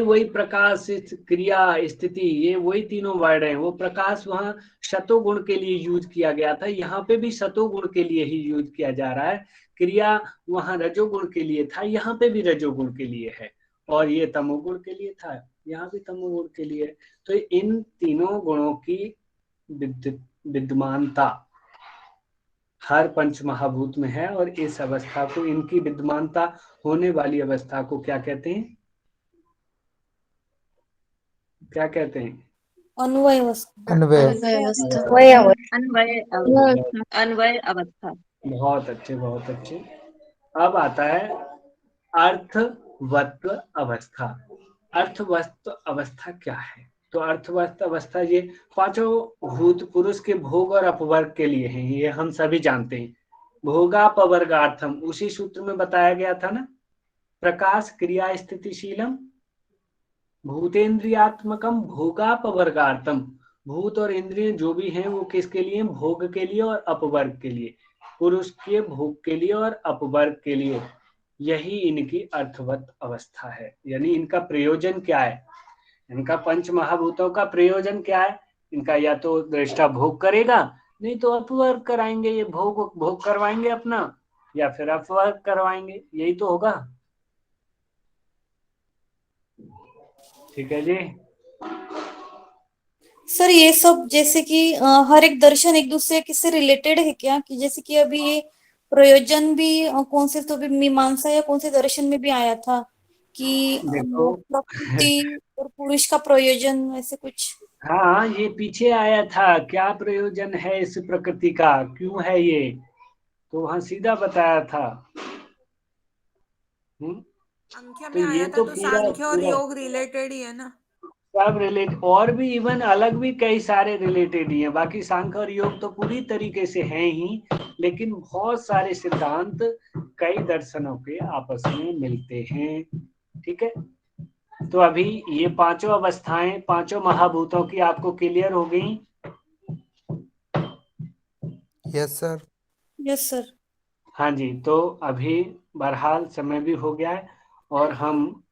वही प्रकाश, क्रिया, स्थिति, ये वही तीनों वर्ड हैं। वो प्रकाश वहाँ शतोगुण के लिए यूज किया गया था, यहाँ पे भी शतोगुण के लिए ही यूज किया जा रहा है। क्रिया वहाँ रजोगुण के लिए था, यहाँ पे भी रजोगुण के लिए है, और ये तमोगुण के लिए था, यहाँ भी तमोगुण के लिए। तो इन तीनों गुणों की विद्यमानता हर पंच महाभूत में है, और इस अवस्था को, इनकी विद्यमानता होने वाली अवस्था को क्या कहते हैं? क्या कहते हैं? अन्वय अवस्था। अन्वय अवस्था। बहुत अच्छे, बहुत अच्छे। अब आता है अर्थवत्व अवस्था। अर्थवत्व अवस्था क्या है? तो अर्थवत्व अवस्था ये पांचों भूत पुरुष के भोग और अपवर्ग के लिए हैं, ये हम सभी जानते हैं। भोगापवर्गार्थम उसी सूत्र में बताया गया था ना, प्रकाश क्रिया स्थितिशीलम भूतेन्द्रियात्मकम भोगापवर्गार्थम। भूत और इंद्रिय जो भी हैं वो किसके लिए? भोग के लिए और अपवर्ग के लिए, पुरुष के भोग के लिए और अपवर्ग के लिए। यही इनकी अर्थवत अवस्था है। यानी इनका प्रयोजन क्या है? इनका पंच महाभूतों का प्रयोजन क्या है? इनका या तो दृष्टा भोग करेगा, नहीं तो अपवर्ग कराएंगे, ये भोग करवाएंगे अपना, या फिर अपवर्ग करवाएंगे, यही तो होगा। ठीक है जी। सर ये सब जैसे कि हर एक दर्शन एक दूसरे किससे रिलेटेड है क्या? कि जैसे कि अभी ये प्रयोजन भी कौन से तो भी मीमांसा या कौन से दर्शन में भी आया था कि प्रकृति और पुरुष का प्रयोजन, ऐसे कुछ। हाँ, ये पीछे आया था, क्या प्रयोजन है इस प्रकृति का, क्यों है ये, तो वहां सीधा बताया था। संख्या तो में आया ये था, तो तो पूरा सांख्य और योग रिलेटेड ही है ना, सब रिलेट, और भी इवन अलग भी कई सारे रिलेटेड ही हैं। बाकी सांख्य और योग तो पूरी तरीके से हैं ही, लेकिन बहुत सारे सिद्धांत कई दर्शनों के आपस में मिलते हैं। ठीक है, तो अभी ये पांचों अवस्थाएं पांचों महाभूतों की आपको क्लियर हो गई? Yes sir. Yes sir. हाँ जी, तो अभी बहरहाल समय भी हो गया है और हम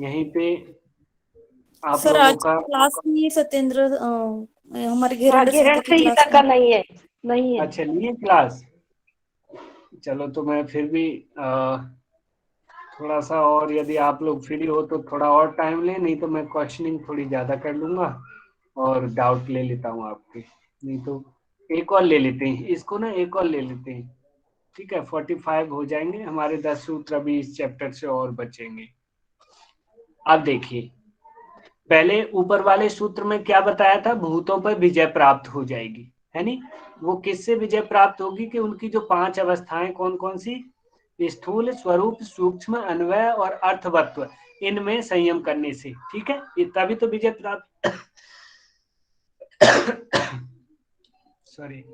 यहीं पे आप सर लोगों आज का क्लास नहीं है सत्येंद्र, हमारे घेरंड घेरंड की संहिता क्लास का नहीं है। अच्छा नहीं क्लास, चलो तो मैं फिर भी थोड़ा सा और, यदि आप लोग फ्री हो तो थोड़ा और टाइम ले, नहीं तो मैं क्वेश्चनिंग थोड़ी ज्यादा कर लूंगा और डाउट ले लेता हूँ आपके। नहीं तो एक और ले लेते हैं इसको ना, एक और ले लेते हैं। ठीक है, 45 हो जाएंगे हमारे, 10 सूत्र अभी इस चैप्टर से और बचेंगे। अब देखिए, पहले ऊपर वाले सूत्र में क्या बताया था? भूतों पर विजय प्राप्त हो जाएगी, है नी? वो किससे विजय प्राप्त होगी? कि उनकी जो 5 अवस्थाएं कौन कौन सी? स्थूल, स्वरूप, सूक्ष्म, अन्वय और अर्थवत्व, इनमें संयम करने से। ठीक है, तभी तो विजय प्राप्त सॉरी,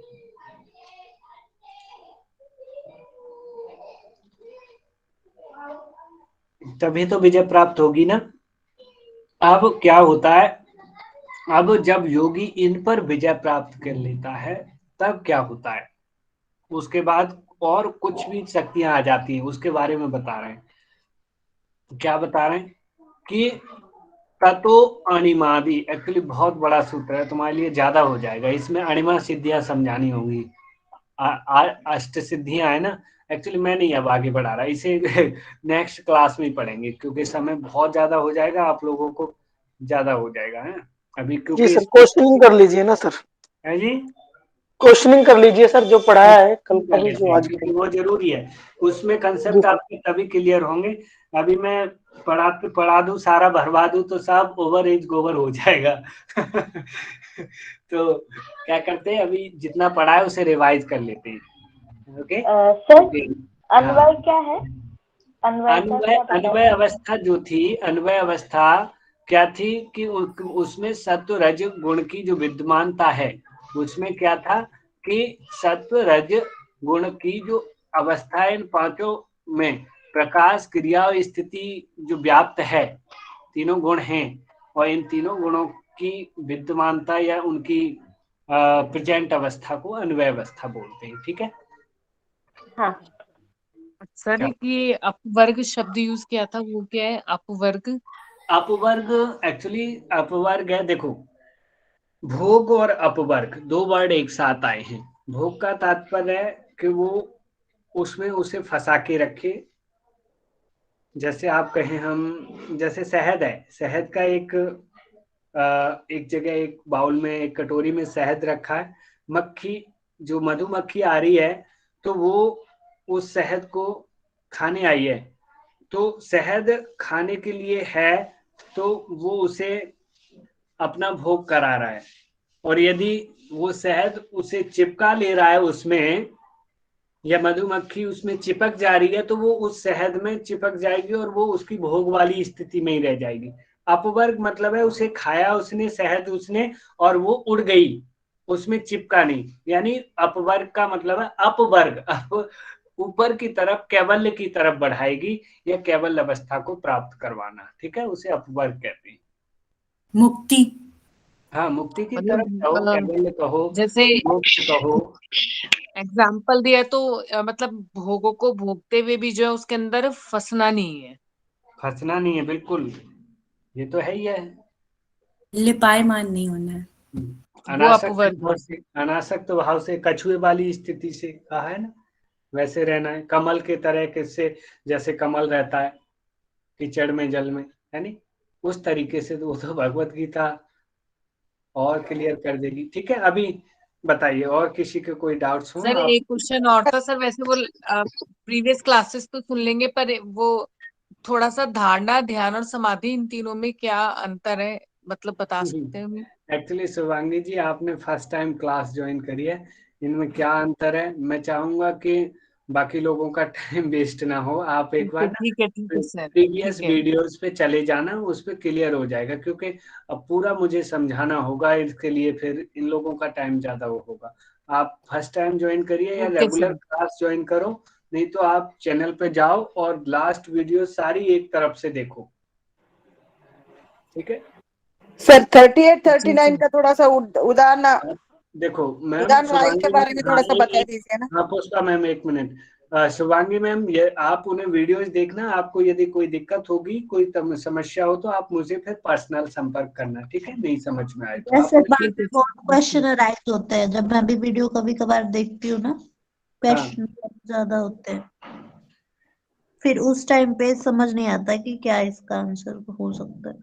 तभी तो विजय प्राप्त होगी ना। अब क्या होता है, अब जब योगी इन पर विजय प्राप्त कर लेता है तब क्या होता है, उसके बाद और कुछ भी शक्तियां आ जाती हैं, उसके बारे में बता रहे हैं। क्या बता रहे हैं कि ततो अणिमादि, एक्चुअली बहुत बड़ा सूत्र है, तुम्हारे लिए ज्यादा हो जाएगा, इसमें अणिमा सिद्धियां समझानी होंगी। अष्ट सिद्धियां है ना, एक्चुअली मैं नहीं अब आगे बढ़ा रहा, इसे नेक्स्ट क्लास में ही पढ़ेंगे क्योंकि समय बहुत ज्यादा हो जाएगा, आप लोगों को ज्यादा हो जाएगा है अभी, क्योंकि सर क्वेश्चनिंग कर लीजिए ना सर, है जी, क्वेश्चनिंग कर लीजिए सर, जो पढ़ाया है कल कर लेते जो हैं, आज क्योंकि वो जरूरी है, उसमें कंसेप्ट आपके तभी क्लियर होंगे। अभी मैं पढ़ा दूं सारा, भरवा दूं तो सब ओवर एज गोवर हो जाएगा। तो क्या करते हैं, अभी जितना पढ़ा है उसे रिवाइज कर लेते हैं। ओके सर अन्वय क्या है? अन्वय अवस्था जो थी, अन्वय अवस्था क्या थी कि उसमें सत्व रज गुण की जो विद्यमानता है, उसमें क्या था कि सत्व रज गुण की जो अवस्था है, इन पांचों में प्रकाश, क्रिया और स्थिति जो व्याप्त है, तीनों गुण हैं, और इन तीनों गुणों की विद्यमानता या उनकी प्रेजेंट अवस्था को अन्वय अवस्था बोलते हैं। ठीक है, हाँ सर ये अपवर्ग शब्द यूज किया था, वो क्या है अपवर्ग? अपवर्ग एक्चुअली अपवर्ग है, देखो भोग और अपवर्ग दो वर्ड एक साथ आए हैं। भोग का तात्पर्य है कि वो उसमें उसे फंसा के रखे, जैसे आप कहें हम, जैसे शहद है, शहद का एक जगह एक बाउल में, एक कटोरी में शहद रखा है, मक्खी जो मधुमक्खी आ रही है तो वो उस शहद को खाने आई है, तो शहद खाने के लिए है तो वो उसे अपना भोग करा रहा है, और यदि वो शहद उसे चिपका ले रहा है उसमें, या मधुमक्खी उसमें चिपक जा रही है, तो वो उस शहद में चिपक जाएगी और वो उसकी भोग वाली स्थिति में ही रह जाएगी। अपवर्ग मतलब है उसे खाया उसने शहद उसने और वो उड़ गई, उसमें चिपका नहीं, यानी अपवर्ग का मतलब है अपवर्ग, ऊपर की तरफ कैवल्य की तरफ बढ़ाएगी या कैवल्य अवस्था को प्राप्त करवाना। ठीक है, उसे अपवर्ग कहते हैं। मुक्ति, हाँ, मुक्ति की मतलब तरफ कहो, कैवल्य कहो, जैसे मोक्ष कहो। एग्जाम्पल दिया तो मतलब भोगों को भोगते हुए भी जो है उसके अंदर फंसना नहीं है। फंसना नहीं है, बिल्कुल, ये तो है ही है। लिपायमान नहीं होना है, वो अपवर्ग है। अनासक्त भाव से कछुए वाली स्थिति से कहा है ना, वैसे रहना है, कमल के तरह किससे, जैसे कमल रहता है कीचड़ में जल में, है नी, उस तरीके से। तो वो तो भगवत गीता और क्लियर कर देगी। ठीक है, अभी बताइए और किसी के कोई डाउट्स हो? सर एक क्वेश्चन और था सर, वैसे वो प्रीवियस क्लासेस तो सुन लेंगे, पर वो थोड़ा सा धारणा, ध्यान और समाधि, इन तीनों में क्या अंतर है, मतलब बता सकते हैं हमें? एक्चुअली शिवांगी जी, आपने फर्स्ट टाइम क्लास ज्वाइन करी है, इनमें क्या अंतर है, मैं चाहूंगा कि बाकी लोगों का टाइम वेस्ट ना हो, आप एक बार ठीक है सर, प्रीवियस ठीक है। वीडियोस पे चले जाना, उस पे क्लियर हो जाएगा, क्योंकि अब पूरा मुझे समझाना होगा, इसके लिए फिर इन लोगों का टाइम ज्यादा होगा। आप फर्स्ट टाइम ज्वाइन करिए या रेगुलर क्लास ज्वाइन करो, नहीं तो आप चैनल पे जाओ और लास्ट वीडियो सारी एक तरफ से देखो। ठीक है सर 38 39 का थोड़ा सा उदाहरण देखो मैम, उदाहरण के बारे में थोड़ा सा बता दीजिए ना। हाँ पुष्पा मैम, एक मिनट। शिवांगी मैम, ये आप उन्हें वीडियोस देखना, आपको यदि कोई दिक्कत होगी, कोई समस्या हो तो आप मुझे फिर पर्सनल संपर्क करना। ठीक है, नहीं समझ में आए तो जैसे बाद में बहुत क्वेश्चन अराइज होते हैं, जब मैं भी वीडियो कभी कभार देखती हूँ ना, क्वेश्चन ज्यादा होते हैं, फिर उस टाइम पे समझ नहीं आता कि क्या इसका आंसर हो सकता है।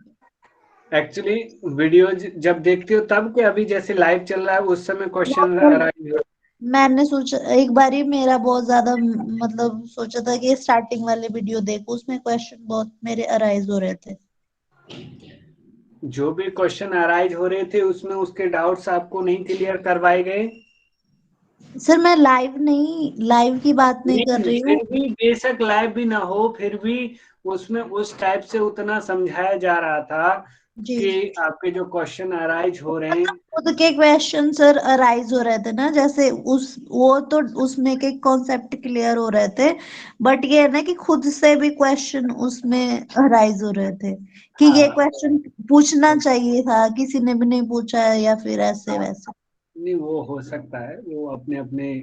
एक्चुअली वीडियो जब देखते हो तब, के अभी जैसे लाइव चल रहा है उस समय क्वेश्चन अराइज हो? मैंने सोचा एक बार ही मेरा बहुत ज्यादा मतलब सोचा था कि स्टार्टिंग वाले वीडियो देखो, उसमें क्वेश्चन बहुत मेरे अराइज हो रहे थे। जो भी क्वेश्चन अराइज हो रहे थे उसमें उसके डाउट्स आपको नहीं क्लियर करवाए गए? सर मैं लाइव की बात नहीं कर रही हूँ। फिर भी बेशक लाइव भी ना हो, फिर भी उसमें उस टाइप से उतना समझाया जा रहा था जी कि आपके जो क्वेश्चन अराइज हो रहे हैं, खुद के क्वेश्चन सर अराइज हो रहे थे ना, जैसे वो तो उसमें के कॉन्सेप्ट क्लियर हो रहे थे, बट ये है ना कि खुद से भी क्वेश्चन उसमें अराइज हो रहे थे कि ये क्वेश्चन पूछना चाहिए था, किसी ने भी नहीं पूछा है, या फिर ऐसे वैसे। नहीं वो हो सकता है, वो अपने अपने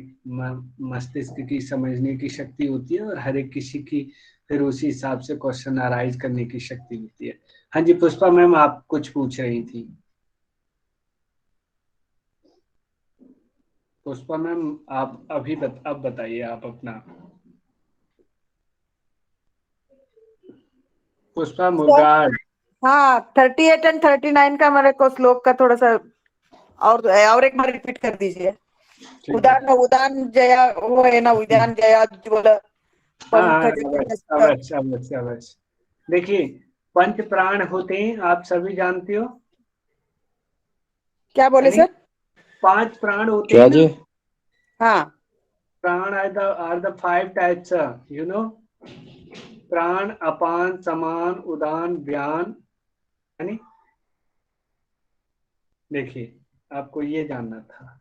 मस्तिष्क की समझने की शक्ति होती है, और हर एक किसी की फिर उसी हिसाब से क्वेश्चन अराइज करने की शक्ति होती है। हाँ जी पुष्पा मैम, आप कुछ पूछ रही थी। पुष्पा मैम आप अभी अब बताइए आप अपना। पुष्पा मुगाड़। हाँ 38 और 39 का मेरे को श्लोक का थोड़ा सा और एक बार रिपीट कर दीजिए। उदान जया, वो है ना, उदान जया ज्वल अवश्य अवश्य अवश्य। देखिए पंच प्राण होते हैं, आप सभी जानते हो। क्या बोले सर? 5 प्राण होते हैं ना। हाँ, prana are the 5 types, you know. Prana, apana, समान, उदान, व्यान, है नी। देखिए आपको ये जानना था।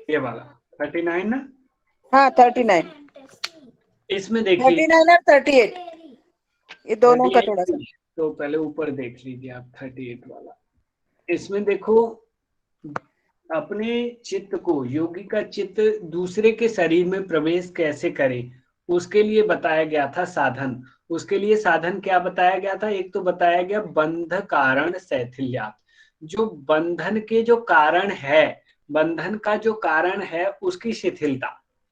ये वाला 39 ना। हाँ 39। इसमें देखिए 39 और 38 ये दोनों का थोड़ा सा। तो पहले ऊपर देख लीजिए आप 38 वाला। इसमें देखो, अपने चित्त को, योगी का चित्त दूसरे के शरीर में प्रवेश कैसे करे, उसके लिए बताया गया था साधन। उसके लिए साधन क्या बताया गया था? एक तो बताया गया बंध कारण शैथिल्यात्, जो बंधन के जो कारण है, बंधन का जो कारण है उसकी शिथिलता,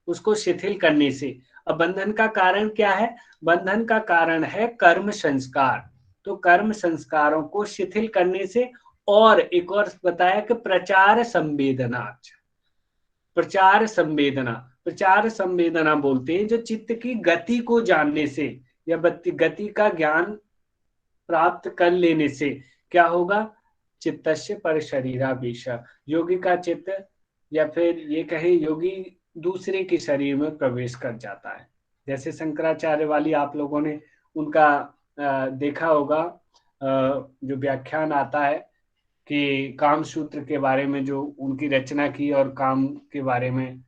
उसको शिथिल करने से। अब बंधन का कारण क्या है? बंधन का कारण है कर्म संस्कार। तो कर्म संस्कारों को शिथिल करने से, और एक और बताया कि प्रचार संवेदना। प्रचार संवेदना, प्रचार संवेदना बोलते हैं जो चित्त की गति को जानने से या गति का ज्ञान प्राप्त कर लेने से क्या होगा? चित्तस्य पर शरीरावेश, योगी का चित्त, या फिर ये कहें योगी दूसरे के शरीर में प्रवेश कर जाता है। जैसे शंकराचार्य वाली आप लोगों ने उनका देखा होगा, जो व्याख्यान आता है कि काम सूत्र के बारे में जो उनकी रचना की और काम के बारे में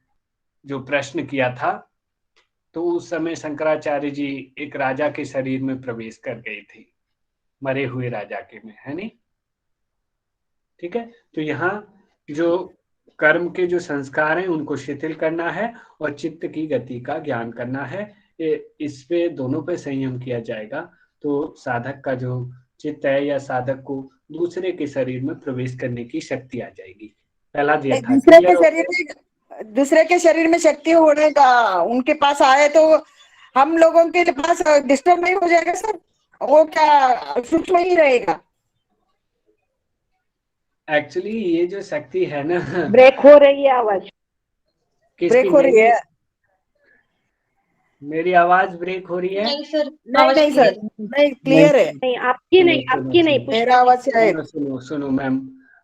जो प्रश्न किया था, तो उस समय शंकराचार्य जी एक राजा के शरीर में प्रवेश कर गई थी, मरे हुए राजा के में, है नहीं? ठीक है, तो यहाँ जो कर्म के जो संस्कार हैं उनको शिथिल करना है और चित्त की गति का ज्ञान करना है। इस पे दोनों पे संयम किया जाएगा तो साधक का जो चित्त है या साधक को दूसरे के शरीर में प्रवेश करने की शक्ति आ जाएगी। पहला दिया था दूसरे के शरीर में शक्ति होने का उनके पास आए तो हम लोगों के पास डिस्टर्ब नहीं हो जाएगा सर? वो क्या सूक्ष्म ही रहेगा? एक्चुअली ये जो शक्ति है ना, ब्रेक हो रही है आवाज, ब्रेक हो रही है। मेरी आवाज ब्रेक हो रही है? नहीं सर, नहीं सर, नहीं क्लियर है। नहीं आपकी नहीं, आपकी नहीं, मेरा आवाज है। सुनो मैम,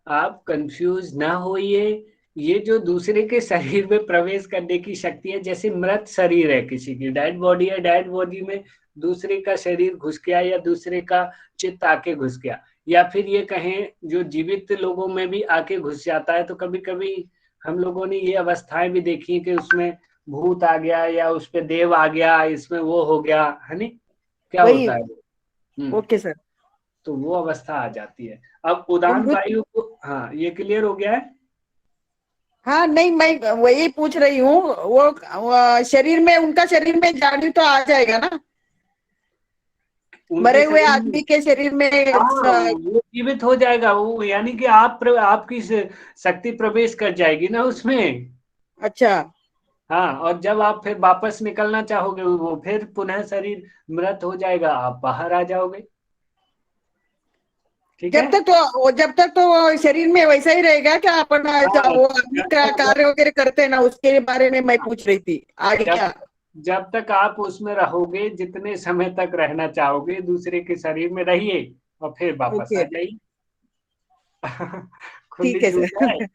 आप कंफ्यूज ना होइए। ये जो दूसरे के शरीर में प्रवेश करने की शक्ति है, जैसे मृत शरीर है किसी की, डेड बॉडी है, डेड बॉडी में दूसरे का शरीर घुस गया या दूसरे का चित्त आके घुस गया, या फिर ये कहें जो जीवित लोगों में भी आके घुस जाता है। तो कभी कभी हम लोगों ने ये अवस्थाएं भी देखी कि उसमें भूत आ गया या उस पे देव आ गया, इसमें वो हो गया, है नहीं? क्या होता है? ओके सर, तो वो अवस्था आ जाती है। अब उदान वायु को, हाँ ये क्लियर हो गया है? हाँ नहीं, मैं वही पूछ रही हूँ, वो शरीर में, उनका शरीर में जादू तो आ जाएगा ना? मरे हुए आदमी के शरीर में वो जीवित हो जाएगा वो, यानी कि आपकी शक्ति प्रवेश कर जाएगी ना उसमें। अच्छा, हाँ, और जब आप फिर वापस निकलना चाहोगे वो फिर पुनः शरीर मृत हो जाएगा, आप बाहर आ जाओगे। ठीक है, जब तक तो वो शरीर में वैसा ही रहेगा क्या? अपन वो आदमी का कार्य वगैरह करते हैं ना, उसके बारे में मैं पूछ रही थी आगे क्या? जब तक आप उसमें रहोगे, जितने समय तक रहना चाहोगे दूसरे के शरीर में रहिए और फिर वापस आ जाइए। ठीक है सर,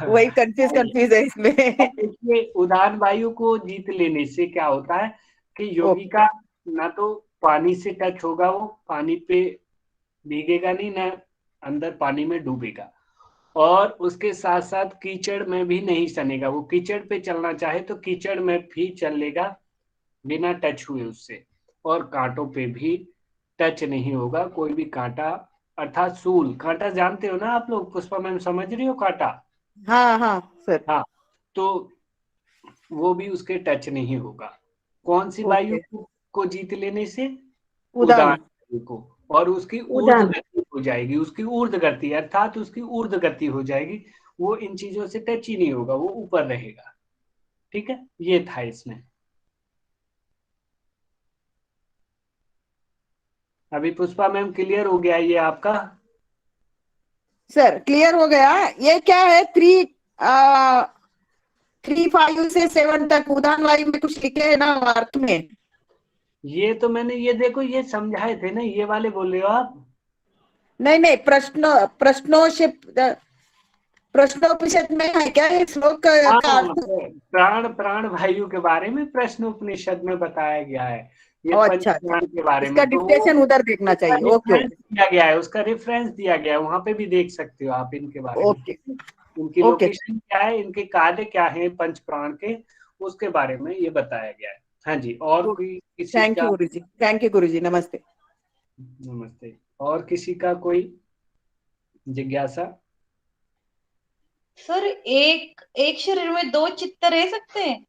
वही कंफ्यूज है इसमें। उदान वायु को जीत लेने से क्या होता है कि योगी का ना तो पानी से टच होगा, वो पानी पे भीगेगा नहीं, ना अंदर पानी में डूबेगा, और उसके साथ साथ कीचड़ में भी नहीं सनेगा। वो कीचड़ पे चलना चाहे तो कीचड़ में भी चल लेगा बिना टच हुए उससे, और कांटों पे भी टच नहीं होगा कोई भी कांटा, अर्थात सूल। कांटा जानते हो ना आप लोग, पुष्पा मैम समझ रही हो कांटा? हाँ हाँ सर। हाँ, तो वो भी उसके टच नहीं होगा। कौन सी वायु को जीत लेने से? उदान वायु को, और उसकी ऊर्ध्व गति हो जाएगी, उसकी ऊर्ध्व गति अर्थात उसकी ऊर्ध्व गति हो जाएगी। वो इन चीजों से टच ही नहीं होगा, वो ऊपर रहेगा। ठीक है, ये था इसमें। अभी पुष्पा मैम क्लियर हो गया ये आपका? सर क्लियर हो गया। ये क्या है 3-5 से 7 तक उदान वायु में कुछ लिखे है ना अर्थ में? ये तो मैंने, ये देखो ये समझाए थे ना, ये वाले बोल रहे हो आप? नहीं, प्रश्नोपनिषद में है क्या ये श्लोक का अर्थ? प्राण वायु के बारे में प्रश्नोपनिषद में बताया गया है, ये अच्छा, पंचप्राण के बारे इसका में। डिक्टेशन उधर देखना चाहिए। ओके, दिया गया है, उसका रेफरेंस दिया गया है, वहां पे भी देख सकते हो आप इनके बारे में। ओके, इनकी लोकेशन क्या है, इनके कार्य क्या है पंच प्राण के, उसके बारे में ये बताया गया है। हाँ जी, और कोई किसी का? थैंक यू गुरुजी, थैंक यू गुरुजी, नमस्ते। नमस्ते। और किसी का कोई जिज्ञासा? सर एक शरीर में 2 चित्त रह सकते हैं?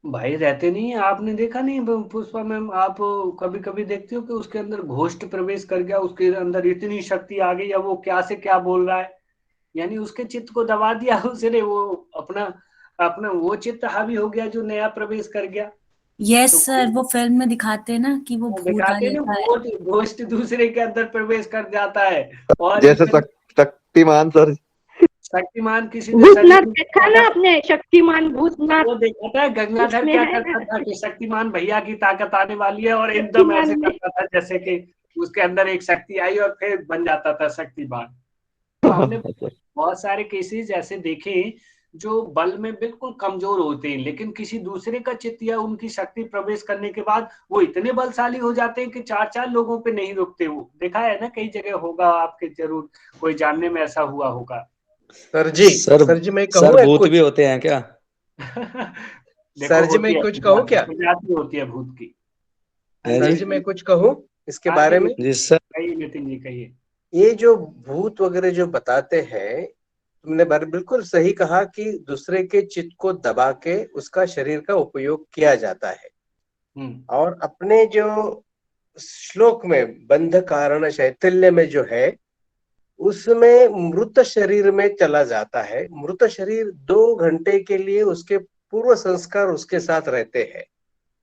भाई रहते नहीं है, आपने देखा नहीं पुष्पा मैम? आप कभी कभी देखते हो कि उसके अंदर घोष्ट प्रवेश कर गया, उसके अंदर इतनी शक्ति आ गई, या वो क्या से क्या बोल रहा है, यानी उसके चित्त को दबा दिया उसने, वो अपना वो चित्त हावी हो गया जो नया प्रवेश कर गया। यस सर, वो फिल्म में दिखाते हैं ना कि वो भूत आ दिखाते जाता है, घोष्ट दूसरे के अंदर प्रवेश कर जाता है। और जैसे शक्तिमान सर, शक्तिमान किसी भूतनाथ देखा ना आपने? शक्तिमान भूतनाथ वो देखा था, गंगाधर क्या करता था कि शक्तिमान भैया की ताकत आने वाली है, और एकदम ऐसे करता था जैसे कि उसके अंदर एक शक्ति आई और फिर बन जाता था शक्तिमान। तो हमने बहुत सारे केसेस ऐसे देखे जो बल में बिल्कुल कमजोर होते हैं, लेकिन किसी दूसरे का चित्त या उनकी शक्ति प्रवेश करने के बाद वो इतने बलशाली हो जाते हैं कि 4-4 लोगों पे नहीं रुकते। वो देखा है ना, कई जगह होगा, आपके जरूर कोई जानने में ऐसा हुआ होगा। सर जी मैं कहूँ, सर भूत भी होते हैं क्या? सर जी मैं कुछ कहूँ क्या? प्रजाति होती है भूत की। सर जी मैं कुछ कहूँ इसके बारे में? जी सर। कहिए नितिन जी, कहिए। ये जो भूत वगैरह जो बताते हैं, तुमने बिल्कुल सही कहा कि दूसरे के चित्त को दबा के उसका शरीर का उपयोग किया जाता है। और अपने जो श्लोक में बंध कारण शैथिल्य में जो है, उसमें मृत शरीर में चला जाता है। मृत शरीर 2 घंटे के लिए उसके पूर्व संस्कार उसके साथ रहते हैं,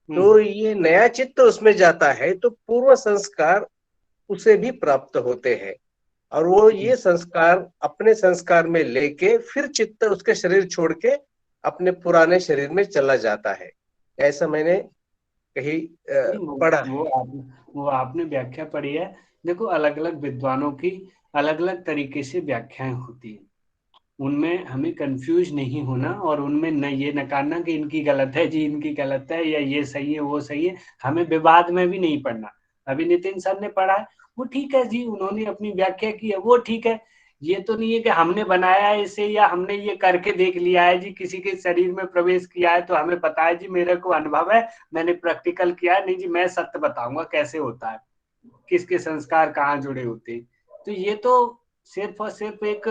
तो ये नया चित्त उसमें जाता है तो पूर्व संस्कार उसे भी प्राप्त होते हैं, और वो ये संस्कार अपने संस्कार में लेके फिर चित्त उसके शरीर छोड़ के अपने पुराने शरीर में चला जाता है। ऐसा मैंने कहीं पढ़ा है। वो आपने व्याख्या पढ़ी है। देखो, अलग अलग विद्वानों की अलग अलग तरीके से व्याख्याएं होती है, उनमें हमें कंफ्यूज नहीं होना, और उनमें न ये नकारना कि इनकी गलत है जी, इनकी गलत है, या ये सही है वो सही है। हमें विवाद में भी नहीं पढ़ना। अभी नितिन सर ने पढ़ा है, वो ठीक है जी, उन्होंने अपनी व्याख्या की है, वो ठीक है। ये तो नहीं है कि हमने बनाया है इसे, या हमने ये करके देख लिया है जी, किसी के शरीर में प्रवेश किया है तो हमें पता है जी, मेरे को अनुभव है, मैंने प्रैक्टिकल किया है। नहीं जी, मैं सत्य बताऊंगा कैसे होता है, किसके संस्कार कहाँ जुड़े होते हैं। तो ये तो सिर्फ और सिर्फ एक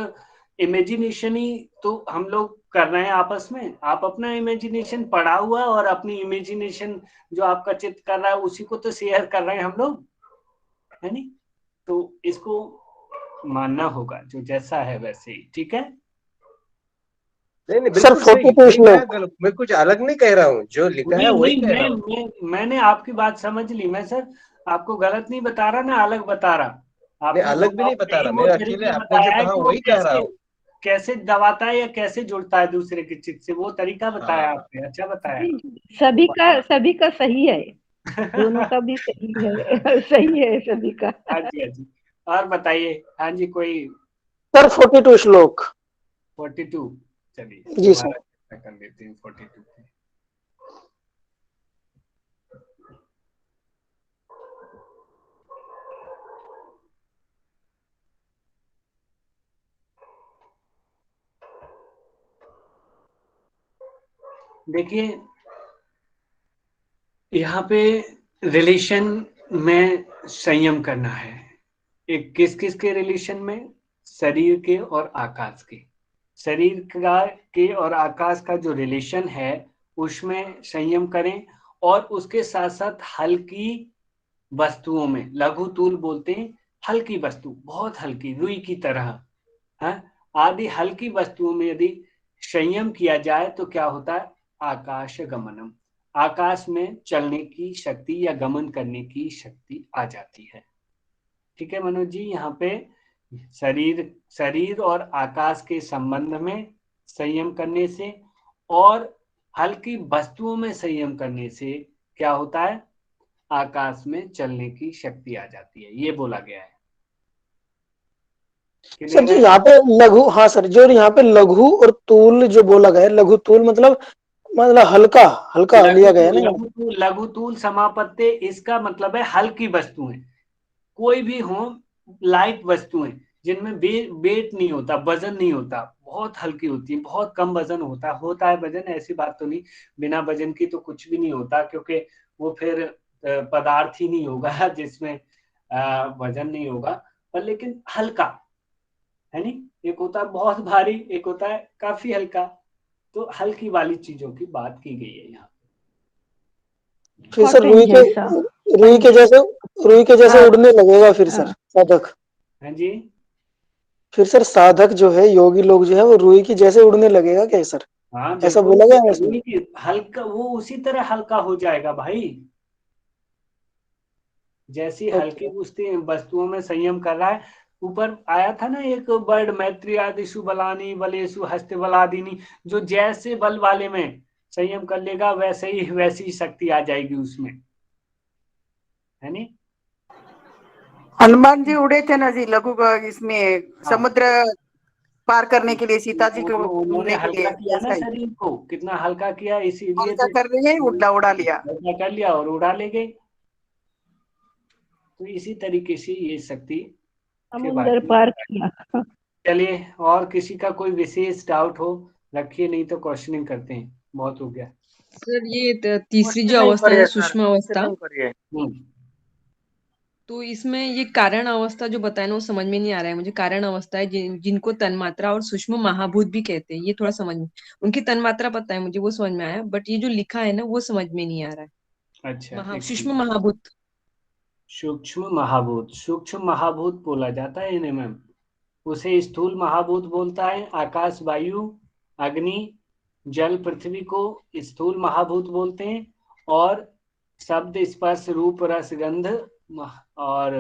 इमेजिनेशन ही तो हम लोग कर रहे हैं आपस में। आप अपना इमेजिनेशन पढ़ा हुआ और अपनी इमेजिनेशन जो आपका चित्त कर रहा है उसी को तो शेयर कर रहे हैं हम लोग, है नहीं? तो इसको मानना होगा, जो जैसा है वैसे ही। ठीक है? नहीं बिल्कुल सही, मैं कुछ अलग नहीं कह रहा हूँ, जो लिखा है वही कह रहा हूँ। मैंने आपकी बात समझ ली। मैं सर आपको गलत नहीं बता रहा ना, अलग बता रहा। अलग भी नहीं बता रहा, मैं अकेले आपने जो कहा वही कह रहा हूँ। कैसे दबाता है या कैसे जुड़ता है दूसरे के चित्त से, वो तरीका बताया आपने। अच्छा बताया। सभी का सही है, दोनों का भी सही है, सही है सभी का। हाँ जी। और बताइए। हाँ जी, कोई? सर 42 श्लोक 42। चलिए जी सर, कर लेते हैं 42। देखिए यहाँ पे रिलेशन में संयम करना है। एक किस किस के रिलेशन में? शरीर के और आकाश के। शरीर का के और आकाश का जो रिलेशन है उसमें संयम करें, और उसके साथ साथ हल्की वस्तुओं में, लघु तूल बोलते हैं, हल्की वस्तु, बहुत हल्की, रुई की तरह आदि हल्की वस्तुओं में यदि संयम किया जाए तो क्या होता है? आकाश गमनम, आकाश में चलने की शक्ति या गमन करने की शक्ति आ जाती है। ठीक है मनोज जी, यहाँ पे शरीर और आकाश के संबंध में संयम करने से और हल्की वस्तुओं में संयम करने से क्या होता है? आकाश में चलने की शक्ति आ जाती है, ये बोला गया है। सर जी यहाँ पे लघु, हाँ सर, जो यहाँ पे लघु और तूल जो बोला गया है, लघु तूल मतलब हल्का हल्का लिया गया है ना। लघु तूल समापत्ति, इसका मतलब है हल्की वस्तुएं, कोई भी हो, लाइट वस्तुएं जिनमें वेट नहीं होता, वजन नहीं होता, बहुत हल्की होती है, बहुत कम वजन होता है वजन, ऐसी बात तो नहीं, बिना वजन की तो कुछ भी नहीं होता, क्योंकि वो फिर पदार्थ ही नहीं होगा जिसमें वजन नहीं होगा, पर लेकिन हल्का है नहीं, एक होता है बहुत भारी, एक होता है काफी हल्का, तो हल्की वाली चीजों की बात की गई है यहाँ। फिर सर रुई के जैसे उड़ने लगेगा फिर सर साधक। हाँ जी, फिर सर साधक जो है, योगी लोग जो है, वो रुई की जैसे उड़ने लगेगा क्या सर? हाँ, ऐसा बोला गया है रुई की हल्का, वो उसी तरह हल्का हो जाएगा भाई, जैसी हल्की वस्तुओं में संयम कर रहा है। ऊपर आया था ना एक वर्ड, मैत्री आदिशु बलानी बलेशु हस्ते बलादिनी, जो जैसे बल वाले में संयम कर लेगा वैसी शक्ति आ जाएगी उसमें, है नहीं? हनुमान जी उड़े थे ना जी लघु इसमें, समुद्र पार करने के लिए, सीता जी को उन्होंने हल्का किया ना शरीर को, कितना हल्का किया, इसीलिए तो कर रहे हैं, उड़ा लिया, हल्का कर लिया और उड़ा ले गए। तो इसी तरीके से ये शक्ति समुद्र पार किया। चलिए, और किसी का कोई विशेष डाउट हो रखिए, नहीं तो क्वेश्चनिंग करते हैं, बहुत हो गया सर। ये तीसरी जो अवस्था है, सूक्ष्म अवस्था, तो इसमें ये कारण अवस्था जो बताया ना, वो समझ में नहीं आ रहा है मुझे। कारण अवस्था है जिनको तन्मात्रा और सूक्ष्म महाभूत भी कहते हैं, ये थोड़ा समझ में, उनकी तन्मात्रा पता है मुझे, वो समझ में आया, बट ये जो लिखा है ना वो समझ में नहीं आ रहा है। अच्छा, सूक्ष्म महाभूत, सूक्ष्म महाभूत बोला जाता है इन्हें मैम, उसे स्थूल महाभूत बोलता है। आकाश, वायु, अग्नि, जल, पृथ्वी को स्थूल महाभूत बोलते हैं, और शब्द, स्पर्श, रूप, रस, गंध और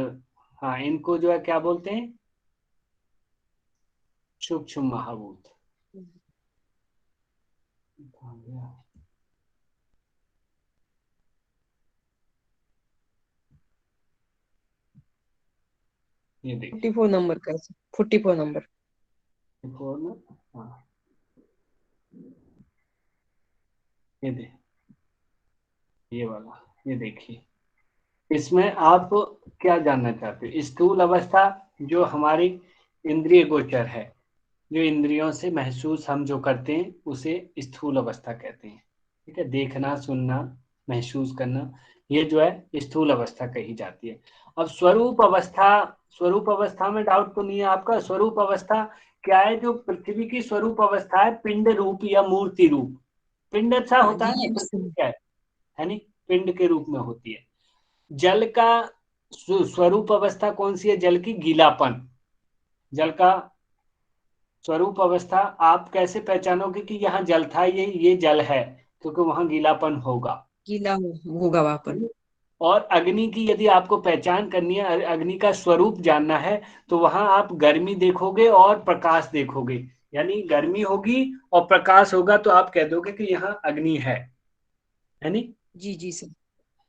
हाँ, इनको जो है क्या बोलते हैं? सूक्ष्म महाभूत। ये देखिए 44 नंबर का, 44 नंबर, हाँ, ये वाला, ये देखिए, इसमें आप क्या जानना चाहते हो? स्थूल अवस्था जो हमारी इंद्रिय गोचर है, जो इंद्रियों से महसूस हम जो करते हैं उसे स्थूल अवस्था कहते हैं। ठीक है, देखना, सुनना, महसूस करना, ये जो है स्थूल अवस्था कही जाती है। अब स्वरूप अवस्था में डाउट तो नहीं है आपका? स्वरूप अवस्था क्या है? जो पृथ्वी की स्वरूप अवस्था है, पिंड रूप या मूर्ति रूप, पिंड अच्छा होता है ना, क्या है नहीं, पिंड के रूप में होती है। जल का स्वरूप अवस्था कौन सी है? जल की गीलापन। जल का स्वरूप अवस्था आप कैसे पहचानोगे कि यहाँ जल था, ये जल है? क्योंकि वहां गीलापन होगा, गीला होगा वहां पर। और अग्नि की यदि आपको पहचान करनी है, अग्नि का स्वरूप जानना है, तो वहां आप गर्मी देखोगे और प्रकाश देखोगे, यानी गर्मी होगी और प्रकाश होगा, तो आप कह दोगे कि यहाँ अग्नि है नहीं? जी जी सर।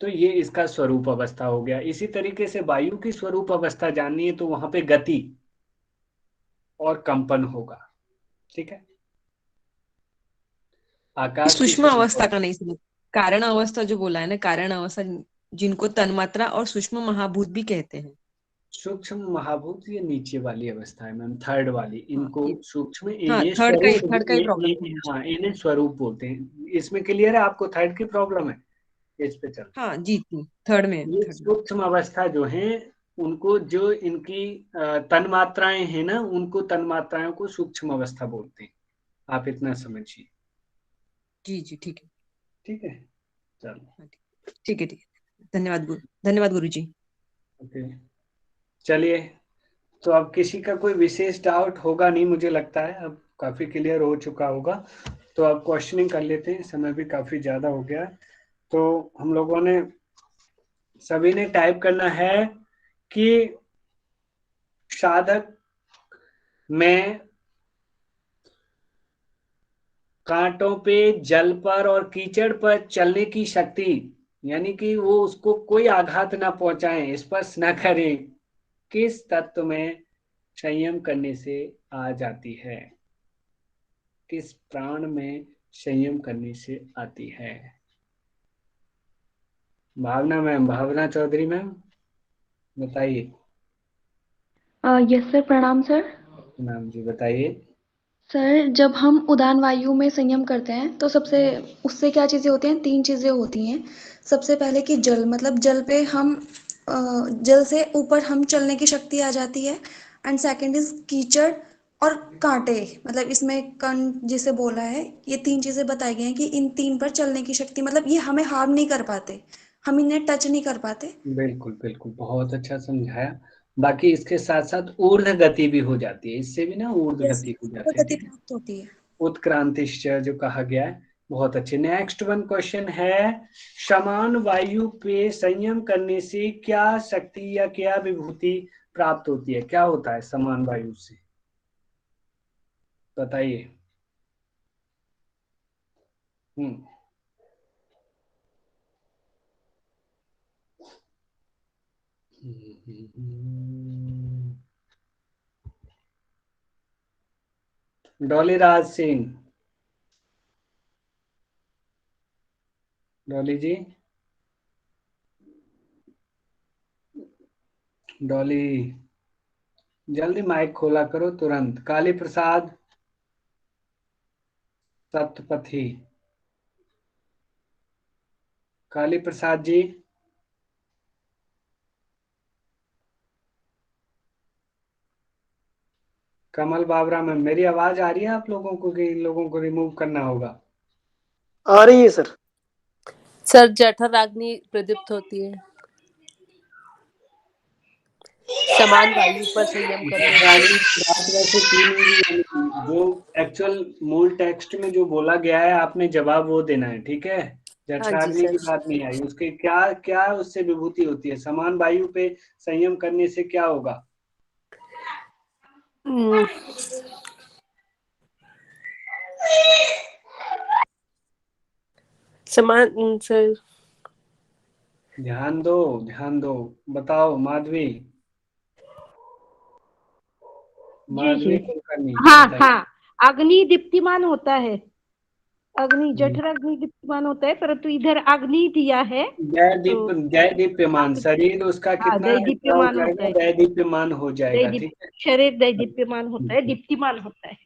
तो ये इसका स्वरूप अवस्था हो गया। इसी तरीके से वायु की स्वरूप अवस्था जाननी है तो वहां पे गति और कंपन होगा। ठीक है, आकाश सूक्ष्म अवस्था का नहीं समझ, कारण अवस्था जो बोला है ना, कारण अवस्था जिनको तन्मात्रा और सूक्ष्म महाभूत भी कहते हैं। सूक्ष्म महाभूत ये नीचे वाली अवस्था है मैम, थर्ड वाली। इनको सूक्ष्म हाँ, ये थर्ड स्वरूप, का ही प्रॉब्लम। हाँ इन्हें स्वरूप बोलते हैं। इसमें क्लियर है आपको थर्ड की प्रॉब्लम है? इस पे चल, हाँ जी, थर्ड में, ये सूक्ष्म अवस्था जो है उनको, जो इनकी तन मात्राएं है ना, उनको तन मात्राओं को सूक्ष्म अवस्था बोलते हैं। आप इतना समझिए। जी जी, ठीक है। ठीक है, चलो ठीक है, ठीक है। धन्यवाद गुरु जी। ओके, चलिए। तो अब किसी का कोई विशेष डाउट होगा नहीं मुझे लगता है, अब काफी क्लियर हो चुका होगा। तो अब क्वेश्चनिंग कर लेते हैं, समय भी काफी ज्यादा हो गया। तो हम लोगों ने सभी ने टाइप करना है कि साधक में कांटों पे, जल पर और कीचड़ पर चलने की शक्ति, यानी कि वो उसको कोई आघात ना पहुंचाएं, स्पर्श ना करें, किस तत्व में संयम करने से आ जाती है? किस प्राण में संयम करने से आती है? भावना मैम, भावना चौधरी मैम, बताइए। यस सर, प्रणाम सर। मैम जी बताइए। सर, जब हम उदान वायु में संयम करते हैं तो सबसे उससे क्या चीज़ें होती हैं? 3 चीज़ें होती हैं। सबसे पहले कि जल, मतलब जल पे हम जल से ऊपर हम चलने की शक्ति आ जाती है। एंड सेकंड इज कीचड़ और कांटे, मतलब इसमें कण जिसे बोला है, ये 3 चीज़ें बताई गई हैं कि इन 3 पर चलने की शक्ति, मतलब ये हमें हार्म नहीं कर पाते, हम इन्हें टच नहीं कर पाते। बिल्कुल बिल्कुल, बहुत अच्छा समझाया। बाकी इसके साथ साथ ऊर्ध्व गति भी हो जाती है, इससे भी ना ऊर्ध्व यस, गति हो जाती है। गति ठीक है, प्राप्त होती है। उत्क्रांतिश्च जो कहा गया है, बहुत अच्छे। नेक्स्ट वन क्वेश्चन है, समान वायु पे संयम करने से क्या शक्ति या क्या विभूति प्राप्त होती है? क्या होता है समान वायु से, बताइए। डॉली राज सिंह, डॉली जी, डॉली जल्दी माइक खोला करो तुरंत। काली प्रसाद सप्तपथी, काली प्रसाद जी, कमल बाबरा में मेरी आवाज आ रही है आप लोगों को कि इन लोगों को रिमूव करना होगा? आ रही है सर। सर जठराग्नि प्रदीप्त होती है समान वायु पर संयम करने से। वैसे 3 होंगी, यानी जो एक्चुअल मूल टेक्स्ट में जो बोला गया है आपने जवाब वो देना है, ठीक है? जठराग्नि की बात नहीं आई, उसके क्या क्या उससे विभूति होती है? समान वायु पे संयम करने से क्या होगा? समान सर, ध्यान दो, बताओ माधवी, जी माधवी जी, कुलकर्णी हाँ बताइए। हाँ, अग्नि दीप्तिमान होता है, अग्नि जठराग्नि दीप्तिमान होता है, परंतु इधर अग्नि दिया है तो दैदीप्यमान, शरीर उसका हाँ, कितना ऐसा हो दैदीप्यमान होता जाएगा? है, दैदीप्यमान हो जाएगा, ठीक है? शरीर दैदीप्यमान होता है, दीप्तिमान होता है।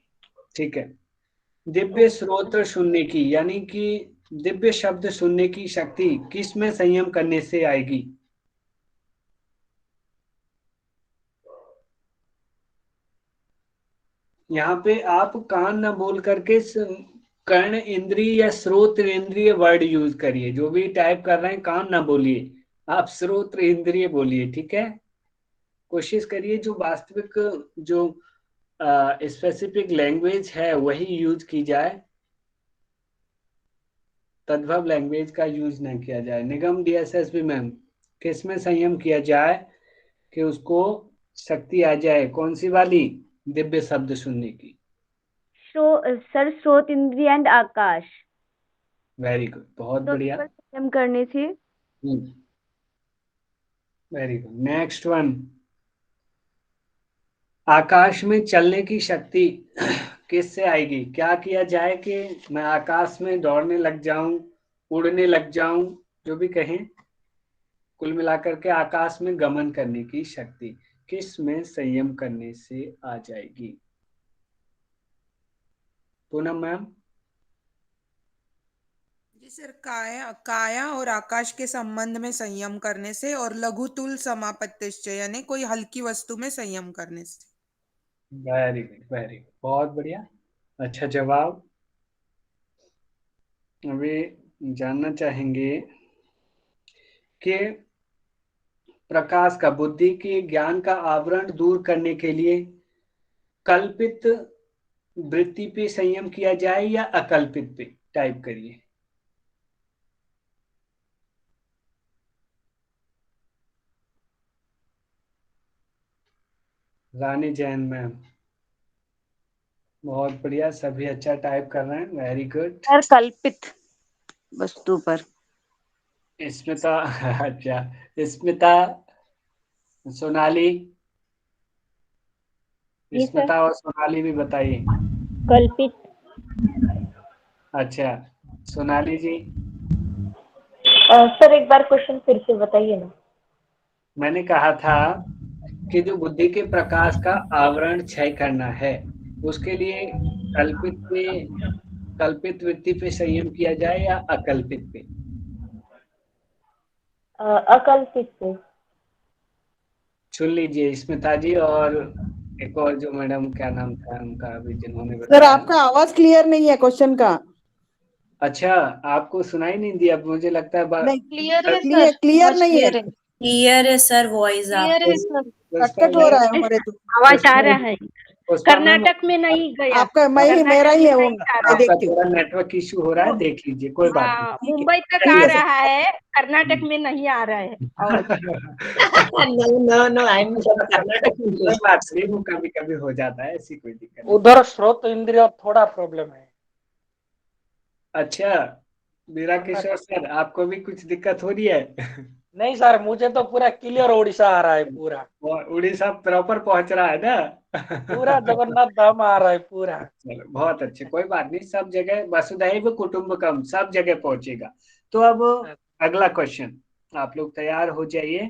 ठीक है। दिव्य स्रोत सुनने की, यानी कि दिव्य शब्द सुनने की शक्ति किस में संयम करने से आएगी? यहाँ पे आप कान न बोल करके कर्ण इंद्रिय या श्रोत इंद्रिय वर्ड यूज करिए। जो भी टाइप कर रहे हैं कान ना बोलिए, आप श्रोत इंद्रिय बोलिए, ठीक है? कोशिश करिए जो वास्तविक, जो स्पेसिफिक लैंग्वेज है वही यूज की जाए, तद्भव लैंग्वेज का यूज ना किया जाए। निगम डीएसएसबी मैम, किसमें संयम किया जाए कि उसको शक्ति आ जाए? कौन सी वाली? दिव्य शब्द सुनने की। सर, स्रोत इंद्रिय एंड आकाश, वेरी गुड, बहुत दोनों बढ़िया। पर संयम करने से। Very good. नेक्स्ट वन, आकाश में चलने की शक्ति किससे आएगी? क्या किया जाए कि मैं आकाश में दौड़ने लग जाऊं, उड़ने लग जाऊं, जो भी कहें, कुल मिलाकर के आकाश में गमन करने की शक्ति किस में संयम करने से आ जाएगी? पूनम मैम। जी सर, काया काया और आकाश के संबंध में संयम करने से, और लघुतुल समापत्तिश्च यानी कोई हल्की वस्तु में संयम करने से। वेरी गुड, वेरी गुड, बहुत बढ़िया, अच्छा जवाब। अभी जानना चाहेंगे कि प्रकाश का, बुद्धि के ज्ञान का आवरण दूर करने के लिए कल्पित वृत्ति पे संयम किया जाए या अकल्पित पे? टाइप करिए। रानी जैन मैम, बहुत बढ़िया, सभी अच्छा टाइप कर रहे हैं, वेरी गुड। सर कल्पित वस्तु पर। स्मिता अच्छा, स्मिता, सोनाली, जी सर। स्मिता और सोनाली भी बताइए। कल्पित। अच्छा, सोनाली जी। सर एक बार क्वेश्चन फिर से बताइए ना। मैंने कहा था कि जो बुद्धि के प्रकाश का आवरण क्षय करना है, उसके लिए कल्पित वृत्ति पे संयम किया जाए या अकल्पित पे? अकल्पित से। सुन लीजिए स्मिता जी, और एक और जो मैडम, क्या नाम था उनका अभी जिन्होंने सर बताया। आपका आवाज क्लियर नहीं है क्वेश्चन का। अच्छा, आपको सुनाई नहीं दिया? मुझे लगता है नहीं, क्लियर है सर, क्लियर बहुत नहीं है। क्लियर है। क्लियर है सर वॉइस क्लियर है आपकी। सर। कट हो रहा है हमारे तो। आवाज आ रहा है। पुष्पा मैम, कर्नाटक में नहीं गया। आपका मेरा कर्नाटक ही में है वो, नहीं आ रहा मैं है। आपका देखती हूँ। थोड़ा नेटवर्क इशू हो रहा है, देख लीजिए, कोई बात नहीं। हाँ, मुंबई तक ठीक आ है रहा है, कर्नाटक में नहीं आ रहा है आवाज। No no no, I am Karnataka में, कोई बात नहीं, वो कभी कभी हो जाता है, ऐसी कोई दिक्कत नहीं। उधर श्रोत इंद्रिय थोड़ा प्रॉब्लम है। अच्छा, मीरा किशोर सर, आपको भी कुछ दिक्कत हो रही है? नहीं सर, मुझे तो पूरा क्लियर उड़ीसा आ रहा है पूरा। उड़ीसा प्रॉपर पहुंच रहा है ना? पूरा जगन्नाथ धाम आ रहा है पूरा। चलो बहुत अच्छे, कोई बात नहीं, सब जगह वसुधैव कुटुंबकम, सब जगह पहुंचेगा। तो अब अगला क्वेश्चन, आप लोग तैयार हो जाइए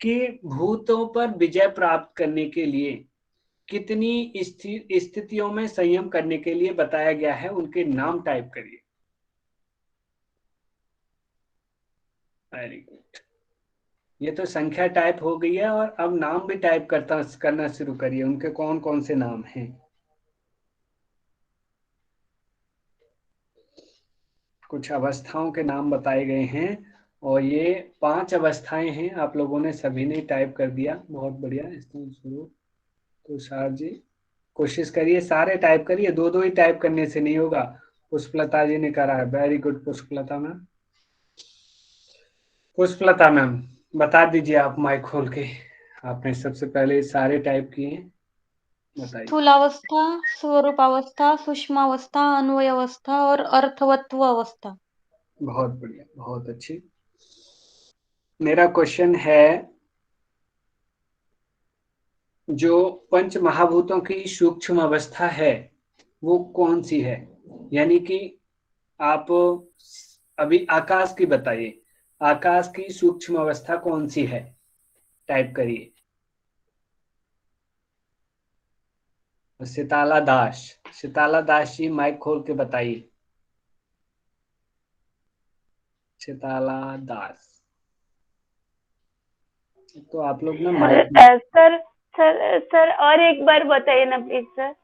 कि भूतों पर विजय प्राप्त करने के लिए कितनी स्थितियों में संयम करने के लिए बताया गया है, उनके नाम टाइप करिए। वेरी गुड, ये तो संख्या टाइप हो गई है, और अब नाम भी टाइप करना शुरू करिए, उनके कौन कौन से नाम हैं। कुछ अवस्थाओं के नाम बताए गए हैं, और ये 5 अवस्थाएं हैं। आप लोगों ने सभी ने टाइप कर दिया, बहुत बढ़िया। तुषार जी, कोशिश करिए सारे टाइप करिए, दो दो ही टाइप करने से नहीं होगा। पुष्पलता जी ने करा है, very good Pushpalata ma'am. Pushpalata ma'am, बता दीजिए आप माइक खोल के, आपने सबसे पहले सारे टाइप किए हैं, बताइए। स्थूलावस्था, स्वरूपावस्था, सूक्ष्मावस्था, अन्वय अवस्था और अर्थवत्व अवस्था। बहुत बढ़िया, बहुत अच्छी। मेरा क्वेश्चन है, जो पंच महाभूतों की सूक्ष्म अवस्था है वो कौन सी है? यानी कि आप अभी आकाश की बताइए, आकाश की सूक्ष्म अवस्था कौन सी है? टाइप करिए। सिताला दास, सिताला दास जी माइक खोल के बताइए। सिताला दास, तो आप लोग ना माइक। सर सर सर और एक बार बताइए ना प्लीज सर,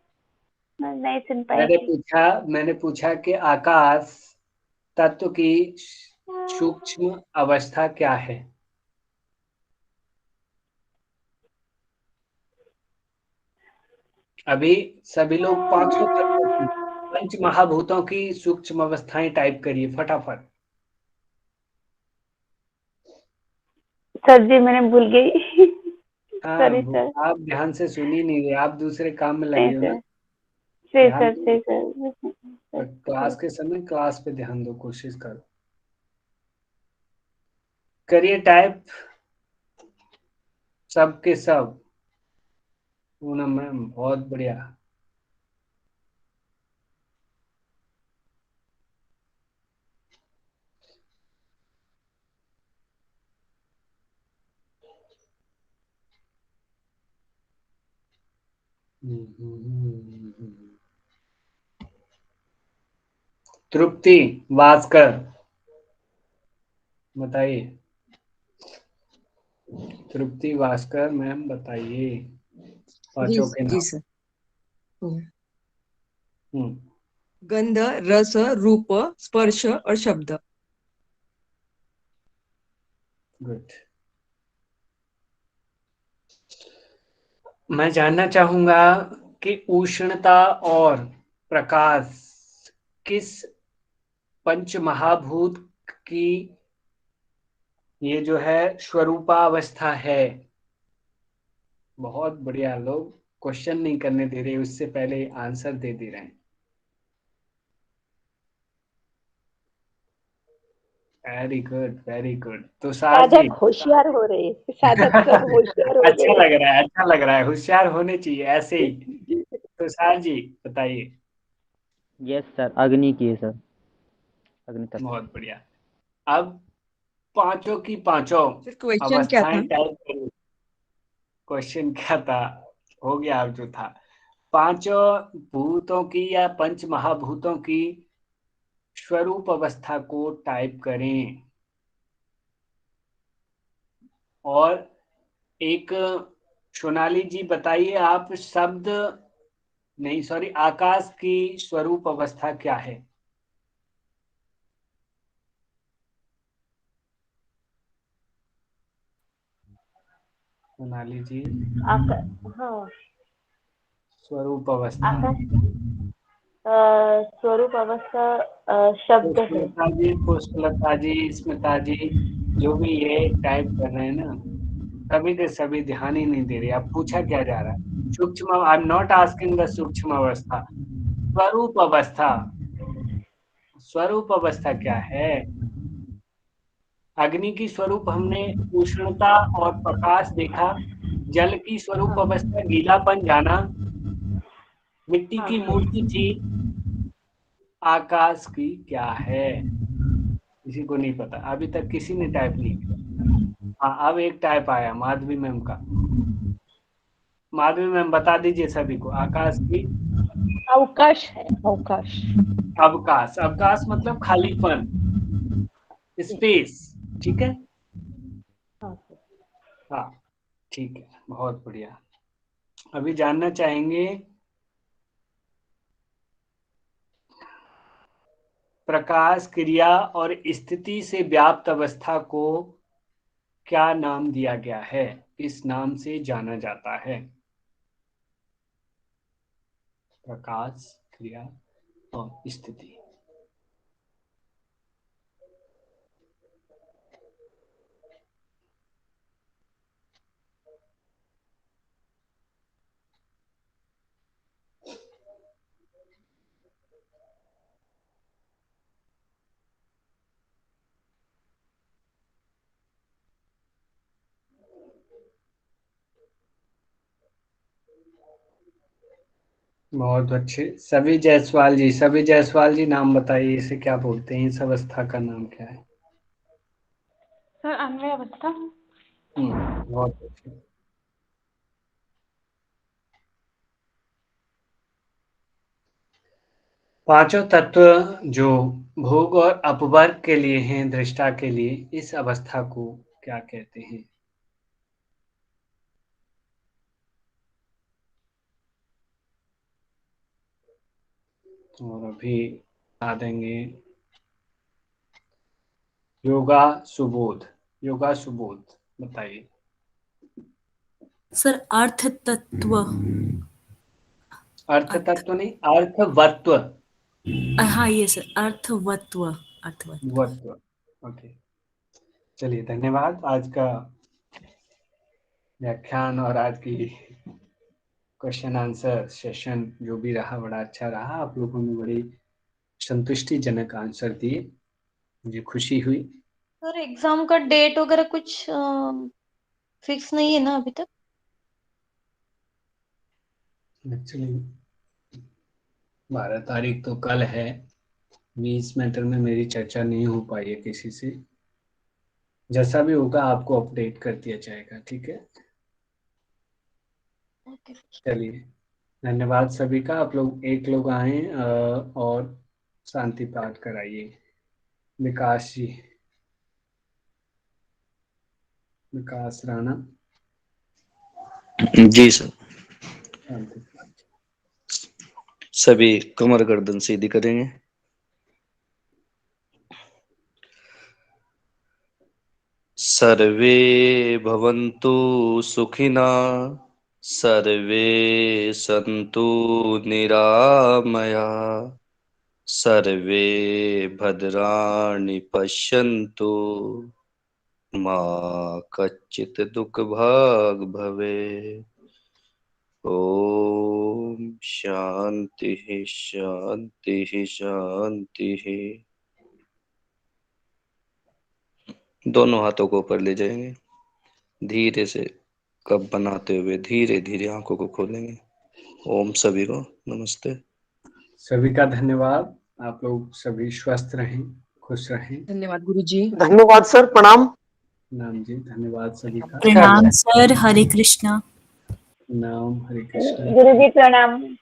मैं नहीं सुन पाई थी। मैंने पूछा कि आकाश तत्व की सूक्ष्म अवस्था क्या है? अभी सभी लोग 500 तत्वों की, पंच महाभूतों की सूक्ष्म अवस्थाएं टाइप करिए फटाफट। सर जी मैंने भूल गई। हाँ, सॉरी सर। आप ध्यान से सुन ही नहीं रहे, आप दूसरे काम में नहीं लगे हो ना। सर, सही ध्यान सर, सही सर। क्लास के समय क्लास पे ध्यान दो, कोशिश करो, करिए टाइप सब के सब। पूनम मैम, बहुत बढ़िया। तृप्ति वास्कर बताइए। तृप्ति वास्कर मैम बताइए पांचों के जी नाम। सर। गंध, रस, रूप, स्पर्श और शब्द। गुड। मैं जानना चाहूंगा कि उष्णता और प्रकाश किस पंच महाभूत की ये जो है स्वरूपावस्था है। बहुत बढ़िया, लोग क्वेश्चन नहीं करने दे रहे, उससे पहले आंसर दे रहे हैं। Very good very good. तो साहब होशियार हो रहे हैं, साधक सब होशियार हो अच्छा गए। लग रहा है, अच्छा लग रहा है, होशियार होने चाहिए ऐसे ही। तो साहब जी बताइए। यस सर, अग्नि की है सर, अग्नि तत्व। बहुत बढ़िया। अब पांचों की पांचों क्वेश्चन क्या था? अवस्थाएं टाइप करिए। क्वेश्चन क्या था? हो गया अब जो था। पांचों भूतों की या पंच महाभूतों की स्वरूप अवस्था को टाइप करें। और एक सोनाली जी बताइए, आप शब्द नहीं सॉरी आकाश की स्वरूप अवस्था क्या है? सोनाली जी। हाँ, स्वरूप अवस्था। स्वरूप अवस्था शब्द है। पुष्पलता जी, पुष्पलता जी, स्मिता जी, जो भी ये टाइप कर रहे हैं ना, सभी के सभी ध्यान ही नहीं दे रहे। अब पूछा क्या जा रहा है? सूक्ष्म, I am not asking the सूक्ष्म अवस्था, स्वरूप अवस्था। स्वरूप अवस्था क्या है? अग्नि की स्वरूप हमने उष्णता और प्रकाश देखा। जल की स्वरूप अवस्था गीलापन जाना। मिट्टी की मूर्ति थी। आकाश की क्या है? किसी को नहीं पता, अभी तक किसी ने टाइप नहीं किया। हाँ, अब एक टाइप आया माधवी मैम का। माधवी मैम बता दीजिए सभी को, आकाश की अवकाश है, अवकाश। अवकाश। अवकाश मतलब खालीपन, स्पेस। ठीक है। हाँ ठीक है, बहुत बढ़िया। अभी जानना चाहेंगे प्रकाश, क्रिया और स्थिति से व्याप्त अवस्था को क्या नाम दिया गया है? किस नाम से जाना जाता है? प्रकाश, क्रिया और स्थिति। बहुत अच्छे। सभी जायसवाल जी, सभी जायसवाल जी नाम बताइए, इसे क्या बोलते हैं? इस अवस्था का नाम क्या है? सर अन्वय अवस्था। बहुत अच्छे। पांचों तत्व जो भोग और अपवर्ग के लिए हैं, दृष्टा के लिए, इस अवस्था को क्या कहते हैं? और अभी आ देंगे योगा सुबोध। योगा सुबोध बताइए। सर अर्थ तत्व। अर्थ तत्व नहीं, अर्थवत्व। हाँ ये सर, अर्थवत्व। अर्थवत्व। वत्व। ओके, चलिए धन्यवाद। आज का व्याख्यान और आज की क्वेश्चन आंसर सेशन जो भी रहा, बड़ा अच्छा रहा। आप लोगों ने बड़ी संतुष्टिजनक आंसर दिए, मुझे खुशी हुई। सर एग्जाम का डेट वगैरह कुछ फिक्स नहीं है ना अभी तक? एक्चुअली 12 तारीख तो कल है। इस मैटर में मेरी चर्चा नहीं हो पाई है किसी से। जैसा भी होगा आपको अपडेट कर दिया जाएगा, ठीक है? चलिए धन्यवाद सभी का। आप लोग एक लोग आए और शांति पाठ कराइए। विकास जी, विकास राणा। जी सर। शांति पाठ। सभी कमर गर्दन सीधी करेंगे। सर्वे भवन्तु सुखिना, सर्वे सन्तु निरामया, सर्वे भद्राणि पश्यन्तु, मा कच्चित् दुःखभाग् भवेत्। ओम शांति शांति शांति। दोनों हाथों को ऊपर ले जाएंगे। धीरे से कप बनाते हुए धीरे धीरे आंखों को खोलेंगे। ओम सभी को नमस्ते। सभी का धन्यवाद। आप लोग सभी स्वस्थ रहें, खुश रहें। धन्यवाद गुरुजी। धन्यवाद सर, प्रणाम। नाम जी, धन्यवाद सभी का। प्रणाम सर, हरे कृष्णा। नाम हरे कृष्ण। गुरुजी प्रणाम।